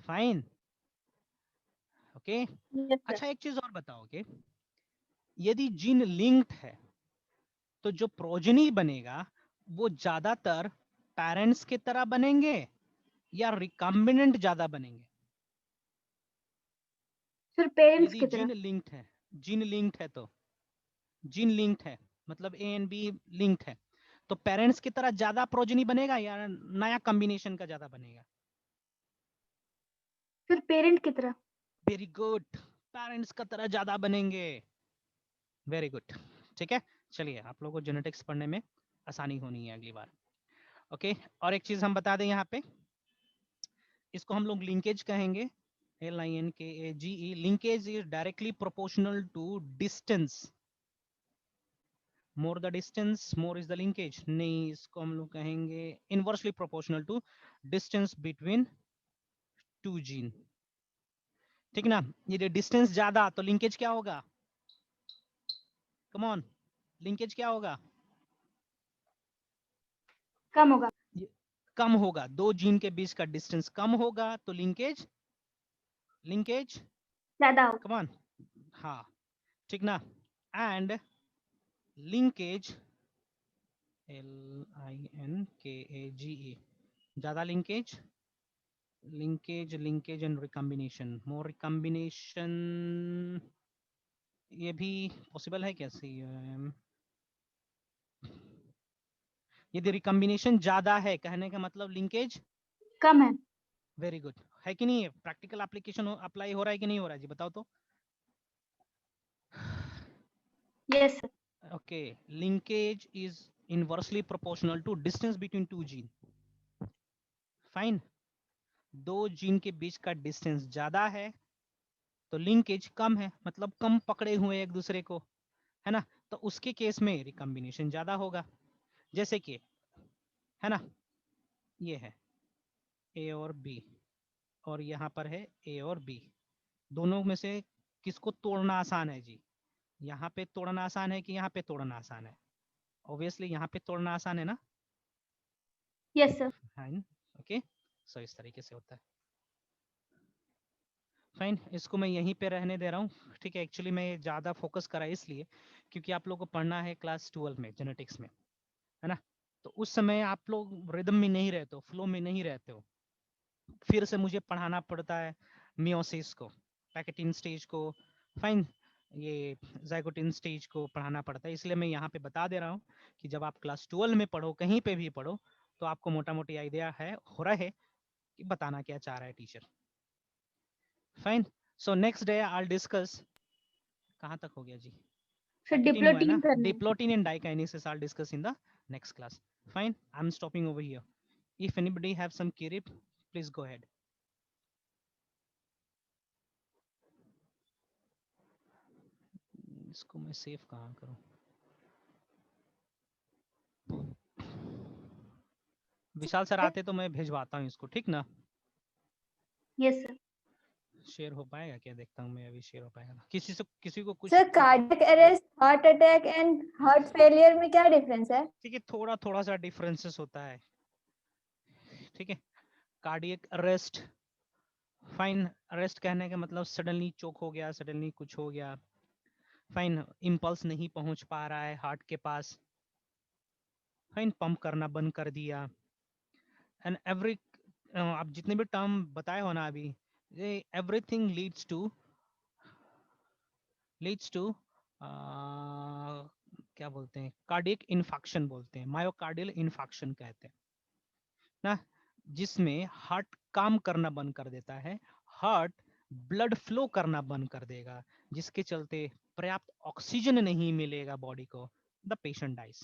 Fine, okay. Yes sir. अच्छा एक चीज और बताओगे, यदि जीन लिंक्ड है तो जो प्रोजनी बनेगा वो ज्यादातर पेरेंट्स की तरह बनेंगे या रिकम्बिनेंट ज्यादा बनेंगे? सर पेरेंट्स यदि की जीन तरह। लिंक्ड है, जीन लिंक्ड है तो, जीन लिंक्ड है मतलब ए एंड बी लिंक्ड है, तो पेरेंट्स की तरह ज्यादा प्रोजनी बनेगा या नया कॉम्बिनेशन का ज्यादा बनेगा? सर पेरेंट की तरह। वेरी गुड, पेरेंट्स का तरह ज्यादा बनेंगे। वेरी गुड, ठीक है। चलिए आप लोगों को जेनेटिक्स पढ़ने में आसानी होनी है अगली बार। ओके, और एक चीज हम बता दें यहाँ पे, इसको हम लोग लिंकेज कहेंगे, LINKAGE। Linkage is directly proportional to distance. More the distance more is the linkage, नहीं, इसको हम लोग कहेंगे inversely proportional to distance between two gene, ठीक ना। ये डिस्टेंस ज्यादा तो लिंकेज क्या होगा? कम ऑन, लिंकेज क्या होगा? कम होगा। ये कम होगा, दो जीन के बीच का डिस्टेंस कम होगा तो लिंकेज ज्यादा होगा। कम ऑन, हाँ, ठीक ना। एंड लिंकेज LINKAGE, ज्यादा linkage and recombination, more recombination, ये भी पॉसिबल है कैसे? यदि रिकॉम्बिनेशन ज्यादा है, कहने का मतलब लिंकेज कम है। वेरी गुड, है कि नहीं है? प्रैक्टिकल एप्लीकेशन अप्लाई हो रहा है कि नहीं हो रहा है जी, बताओ तो। Yes sir. Okay, linkage is inversely proportional to distance between two gene. Fine, दो जीन के बीच का डिस्टेंस ज्यादा है तो लिंकेज कम है, मतलब कम पकड़े हुए एक दूसरे को, है ना। तो उसके केस में रिकॉम्बिनेशन ज्यादा होगा, जैसे कि, है ना, ये है ए और बी, और यहाँ पर है ए और बी। दोनों में से किसको तोड़ना आसान है जी? यहाँ पे तोड़ना आसान है कि यहाँ पे तोड़ना आसान है? ऑब्वियसली यहाँ पे तोड़ना आसान है ना? Yes sir. फाइन, ओके, सो इस तरीके से होता है। फाइन, इसको मैं यहीं पे रहने दे रहा हूँ, ठीक है। एक्चुअली मैं ज़्यादा फोकस करा इसलिए क्योंकि आप लोगों को पढ़ना है क्लास 12 में जेनेटिक्स में, है ना। तो उस समय आप लोग रिदम में नहीं रहते हो, फ्लो में नहीं रहते हो, फिर से मुझे पढ़ाना पड़ता है मियोसिस को, पैकेटिन स्टेज को, फाइन, ये जाइगोटिन स्टेज को पढ़ाना पड़ता है। इसलिए मैं यहाँ पे बता दे रहा हूँ कि जब आप क्लास 12 में पढ़ो, कहीं पे भी पढ़ो, तो आपको मोटा मोटी आइडिया है, हो रहा है कि बताना क्या चाह रहा है teacher. Fine, so next day I discuss, कहाँ तक हो गया जी? सर पैकेटिन हुआ है ना, डिप्लोटिन करना है। Diplotene and diakinesis I discuss in the next class. Fine, I am stopping over here. If anybody have some query, please go ahead. इसको मैं सेव कहाँ करूँ? विशाल सर आते तो मैं भेजवाता हूँ इसको, ठीक ना? Yes sir. शेयर हो पाएगा क्या? देखता हूँ मैं अभी, शेयर हो पाएगा ना? किसी को कुछ sir cardiac arrest, heart attack and heart failure में क्या डिफरेंस है? ठीक है, थोड़ा थोड़ा सा डिफरेंसेस होता है, ठीक है। कार्डियक अरेस्ट, फाइन, अरेस्ट कहने का मतलब सडनली चोक हो गया, सडनली कुछ हो गया, फाइन, इम्पल्स नहीं पहुंच पा रहा है हार्ट के पास, फाइन, पंप करना बंद कर दिया, एंड एवरी, आप जितने भी टर्म बताए हो ना अभी, ये एवरीथिंग लीड्स टू क्या बोलते हैं, कार्डियक इन्फेक्शन बोलते हैं, मायोकार्डियल इन्फेक्शन कहते हैं ना, जिसमें हार्ट काम करना बंद कर देता है, हार्ट ब्लड फ्लो करना बंद कर देगा, जिसके चलते पर्याप्त ऑक्सीजन नहीं मिलेगा बॉडी को, द पेशेंट डाइज।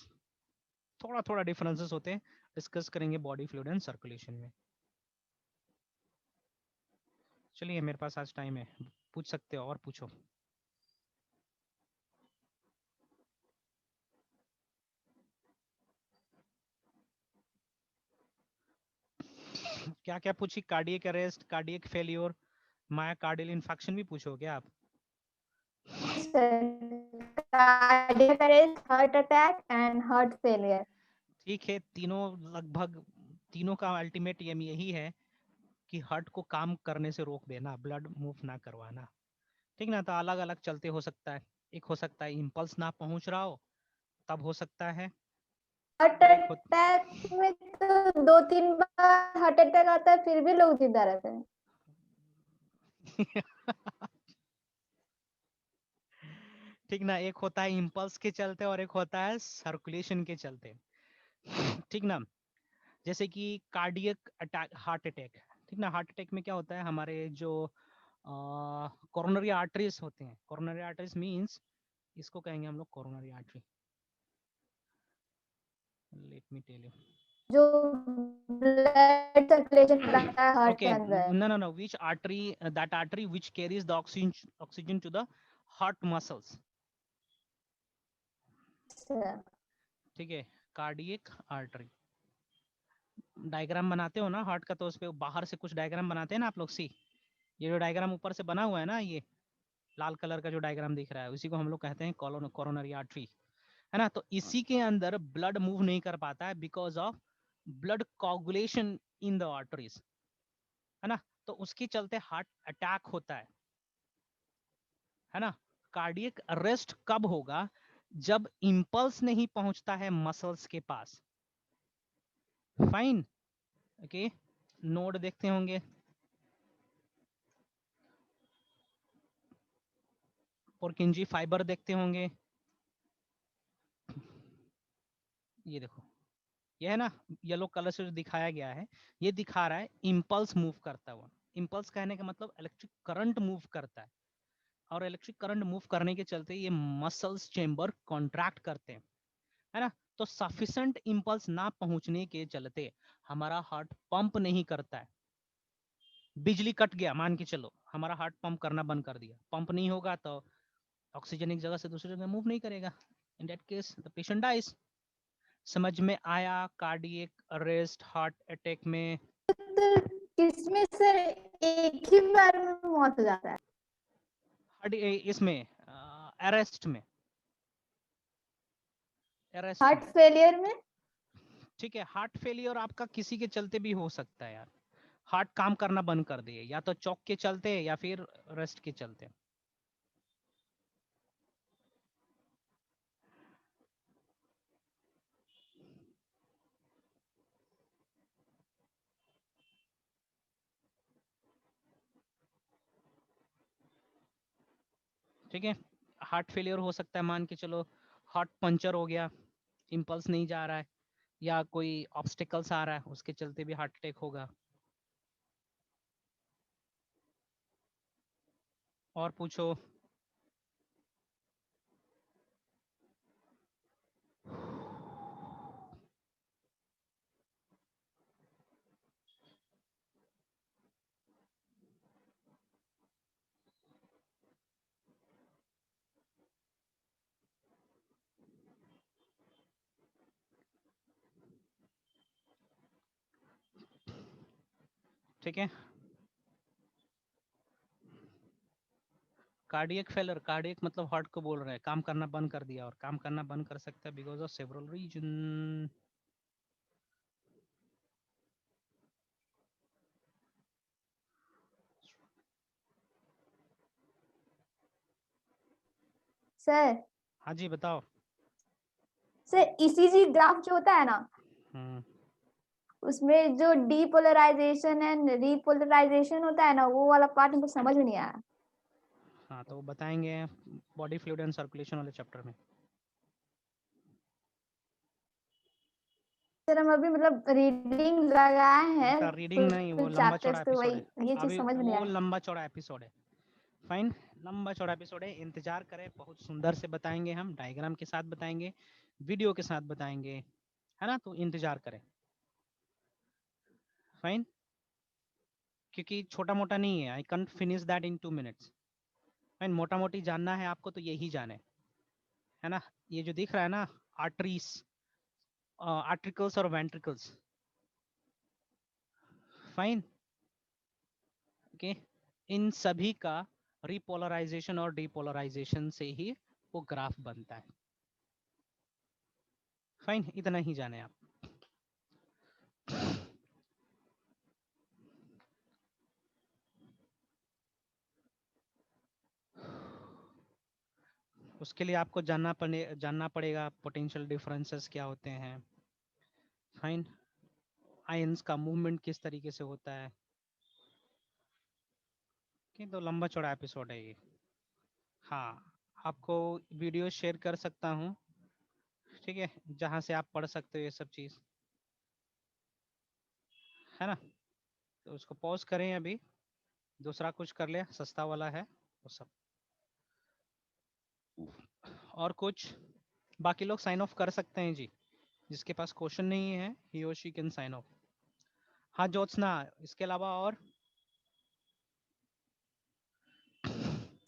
थोड़ा थोड़ा डिफरेंसेस होते हैं, डिस्कस करेंगे बॉडी फ्लूइड एंड सर्कुलेशन में। चलिए, मेरे पास आज टाइम है, पूछ सकते हो और पूछो। क्या क्या पूछी? Cardiac arrest, cardiac failure, myocardial infection भी पूछोगे आप? Cardiac arrest, heart attack and heart failure. ठीक है, तीनों लगभग, तीनों का अल्टीमेट एम यही है कि हार्ट को काम करने से रोक देना, ब्लड मूव ना करवाना, ठीक ना। तो अलग अलग चलते हो सकता है, एक हो सकता है इम्पल्स ना पहुंच रहा हो, तब हो सकता है। हार्ट अटैक में तो 2-3 बार हार्ट अटैक आता है, फिर भी लोग जिंदा रहते हैं। ठीक ना, एक होता है इम्पल्स के चलते और एक होता है सर्कुलेशन के चलते, ठीक ना। जैसे कि कार्डियक अटैक, हार्ट अटैक, ठीक ना। हार्ट अटैक में क्या होता है, हमारे जो कोरोनरी आर्टरीज होते हैं, कोरोनरी आर्टरीज मींस, इसको कहेंगे हम लोग coronary artery, let me tell you. जो ब्लड सर्कुलेशन कराता है हार्ट के Okay, अंदर। no. Which artery? That artery which carries the oxygen to the heart muscles. ठीक है, कार्डियक आर्टरी। डायग्राम बनाते हो ना हार्ट का, तो उस पे बाहर से कुछ डायग्राम बनाते हैं ना आप लोग। सी, ये जो डायग्राम ऊपर से बना हुआ है ना, ये लाल कलर का जो डायग्राम दिख रहा है, उसी को हम लोग कहते हैं कोरोनरी आर्टरी, है ना। तो इसी के अंदर ब्लड मूव नहीं कर पाता है because of blood coagulation in the arteries, है ना। तो उसके चलते हार्ट अटैक होता है ना। कार्डियक अरेस्ट कब होगा? जब इंपल्स नहीं पहुंचता है मसल्स के पास। फाइन, ओके, नोड देखते होंगे, पोर्किंजी फाइबर देखते होंगे, ये देखो, ये है ना, येलो कलर से जो दिखाया गया है, ये दिखा रहा है इंपल्स मूव करता हुआ। इंपल्स कहने का मतलब इलेक्ट्रिक करंट मूव करता है, और इलेक्ट्रिक करंट मूव करने के चलते ये मसल्स चेंबर कॉन्ट्रैक्ट करते हैं, है ना। तो सफिशिएंट इंपल्स ना पहुंचने के चलते हमारा हार्ट पंप नहीं करता है। बिजली कट गया, मान के चलो, हमारा हार्ट पंप करना बंद कर दिया, पंप नहीं होगा तो ऑक्सीजन एक जगह से दूसरी जगह मूव नहीं करेगा, in that case the patient dies. समझ में आया कार्डियक अरेस्ट हार्ट अटैक में? किसमें सर एक ही बार में मौत हो जाता है? इसमें अरेस्ट में, अरेस्ट हार्ट में। फेलियर में? ठीक है, हार्ट फेलियर आपका किसी के चलते भी हो सकता है यार। हार्ट काम करना बंद कर दिए, या तो चौक के चलते या फिर रेस्ट के चलते। ठीक है, हार्ट फेलियर हो सकता है, मान के चलो हार्ट पंचर हो गया, इम्पल्स नहीं जा रहा है, या कोई ऑब्स्टिकल्स आ रहा है, उसके चलते भी हार्ट अटैक होगा। और पूछो। ठीक है, कार्डियक फेलर, कार्डियक मतलब हार्ट को बोल रहे हैं काम करना बंद कर दिया, और काम करना बंद कर सकता है because of several reason. Sir हाँ जी बताओ। सर ईसीजी ग्राफ जो होता है ना, हम्म, उसमें जो डीपोलराइजेशन एंड रीपोलराइजेशन होता है ना, वो वाला पार्ट मुझे समझ में नहीं आया। हाँ तो वो बताएंगे बॉडी फ्लूइड एंड सर्कुलेशन वाले चैप्टर में। सर हम अभी मतलब रीडिंग लगाए हैं रीडिंग नहीं, वो फुल लंबा चौड़ा चैप्टर्स, तो एपिसोड वही है। ये चीज अभी समझ में नहीं वो आया। लंबा चौड़ा एपिसोड है। फाइन, लंबा चौड़ा एपिसोड है, इंतजार करें, बहुत सुंदर से बताएंगे हम, डायग्राम के साथ बताएंगे, वीडियो के साथ बताएंगे, है ना, तो इंतजार करें। फाइन, क्योंकि छोटा मोटा नहीं है, I can finish that in 2 minutes. Fine, मोटा मोटी जानना है आपको तो यही जाने, है ना। ये जो दिख रहा है ना, आर्टरीज, आर्ट्रिकल्स और वेंट्रिकल्स। फाइन, ओके, इन सभी का रिपोलराइजेशन और डिपोलराइजेशन से ही वो ग्राफ बनता है। फाइन, इतना ही जाने आप। उसके लिए आपको जानना पड़ेगा पोटेंशियल डिफरेंसेस क्या होते हैं। फाइन, आयंस का मूवमेंट किस तरीके से होता है। कि तो लंबा चौड़ा एपिसोड है ये। हाँ, आपको वीडियो शेयर कर सकता हूँ, ठीक है, जहाँ से आप पढ़ सकते हो ये सब चीज़, है ना। तो उसको पॉज करें अभी, दूसरा कुछ कर ले, सस्ता वाला है वो सब। और कुछ बाकी लोग साइन ऑफ कर सकते हैं जी, जिसके पास क्वेश्चन नहीं है ही और शी कैन साइन ऑफ। हाँ ज्योत्सना, इसके अलावा और।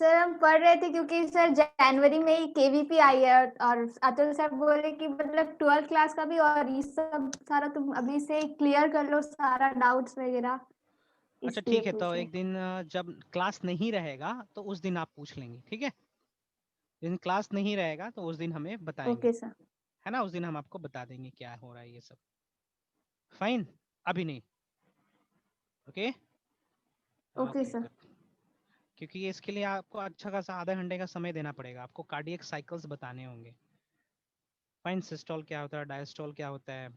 सर हम पढ़ रहे थे क्योंकि सर जनवरी में ही केवीपी आई है, और अतुल सर बोले कि मतलब 12th क्लास का भी, और ये सब सारा तुम अभी से क्लियर कर लो सारा डाउट्स वगैरह, अच्छा इसलिए ठीक है, तो पूछे। एक दिन जब क्लास नहीं रहेगा तो उस दिन आप पूछ लेंगे, ठीक है। जिस दिन क्लास नहीं रहेगा तो उस दिन हमें बताएंगे, ओके सर। है ना, उस दिन हम आपको बता देंगे क्या हो रहा है ये सब। फाइन, अभी नहीं। Okay, okay okay sir. Good. क्योंकि इसके लिए आपको अच्छा खासा आधा घंटे का समय देना पड़ेगा, आपको कार्डियक साइकिल्स बताने होंगे। फाइन, सिस्टोल क्या होता है, डायस्टोल क्या होता है,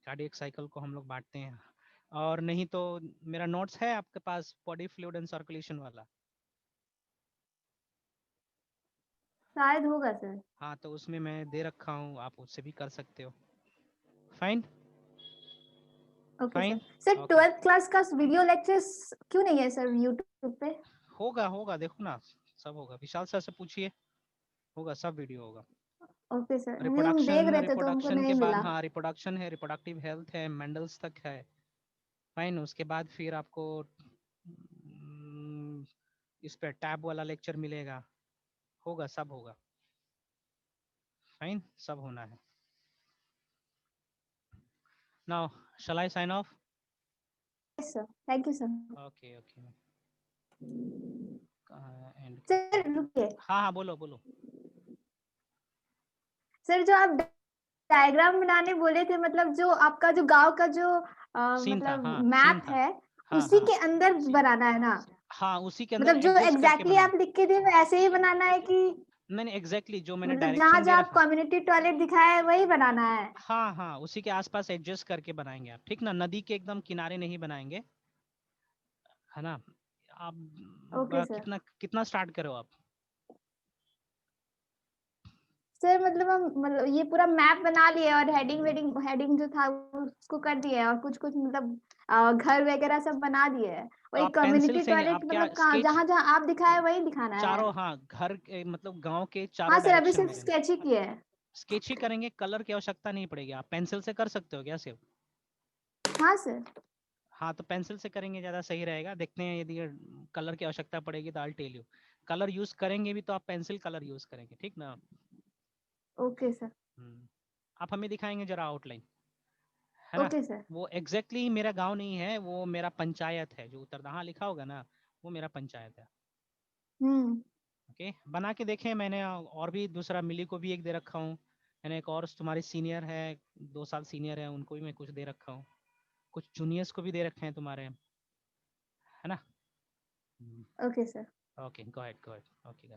कार्डियक साइकिल को हम लोग बांटते हैं। और नहीं तो मेरा नोट्स है आपके पास, बॉडी फ्लूइड एंड सर्कुलेशन वाला। शायद होगा सर। हाँ तो उसमें मैं दे रखा हूँ, आप उससे भी कर सकते हो। Fine, okay sir. Fine, sir okay. 12th class का वीडियो लेक्चर्स क्यों नहीं है सर यूट्यूब पे? होगा होगा, देखो ना, सब होगा, विशाल सर से पूछिए, होगा, सब वीडियो होगा। ओके सर, नहीं हम देख रिप्रोडक्शन, रहे थे तो हमको रिप्रोडक्शन नहीं के बाद, मिला। हाँ रिप्रोडक्शन है, रिप्रोडक्टिव हेल्थ है, मेंडल्स तक है। फाइन, उसके बाद फिर आपको इस पे टैब वाला लेक्चर मिलेगा, होगा, सब होगा। फाइन, सब होना है। Now shall I sign off? Sir, thank you sir. Okay okay. And sir रुकिए, हाँ हाँ बोलो बोलो। सर जो आप डायग्राम बनाने बोले थे, मतलब जो आपका जो गांव का जो सीन था, मतलब हाँ मैप सीन था, है, हाँ उसी हाँ के अंदर बनाना है ना? हाँ उसी के अंदर मतलब जो एडजस्ट करके एग्जैक्टली बनाना। आप लिख के थे वैसे ही बनाना है कि नहीं एग्जैक्टली जो मैंने मतलब जहाँ डायरेक्शन दे जहाँ आप रखा, कम्युनिटी टॉयलेट दिखाया है वही बनाना है? हाँ हाँ उसी के आसपास एडजस्ट करके बनाएंगे आप, ठीक ना, नदी के एकदम किनारे नहीं बनाएंगे, है ना। आप ओके सर। कितना कितना स्टार्ट करो आप। सर मतलब हम मतलब ये पूरा मैप बना लिए और हेडिंग जो था उसको कर दिए और कुछ कुछ मतलब घर वगैरह सब बना दिए है। तो और एक आप पेंसिल कम्युनिटी से टॉयलेट आप क्या मतलब कहाँ, स्केच, जहाँ जहाँ आप दिखाए वही दिखाना है? चारों, हाँ घर के मतलब गांव के हाँ चारों सर, अभी डायरेक्शन सिर्फ में रहना। स्केच ही किए है। स्केच ही करेंगे, कलर की आवश्यकता नहीं पड़ेगी, आप पेंसिल से कर सकते हो क्या सिर्फ। हाँ सर। हाँ तो पेंसिल से करेंगे ज़्यादा सही रहेगा, देखते हैं यदि कलर की आवश्यकता पड़ेगी तो I tell you. Colour use करेंगे भी तो आप पेंसिल कलर यूज करेंगे, ठीक ना। Okay sir. आप हमें दिखाएंगे जरा आउटलाइन, है ना। Okay sir. वो एग्जैक्टली मेरा गांव नहीं है, वो मेरा पंचायत है, जो उत्तरदहा लिखा होगा ना वो मेरा पंचायत है। हम्म। ओके बना के देखें, मैंने और भी दूसरा मिली को भी एक दे रखा हूँ, मैंने एक और तुम्हारे सीनियर है, 2 साल सीनियर है, उनको भी मैं कुछ दे रखा हूँ, कुछ जूनियर्स को भी दे रखे हैं तुम्हारे, है ना। Okay sir. Okay go ahead okay.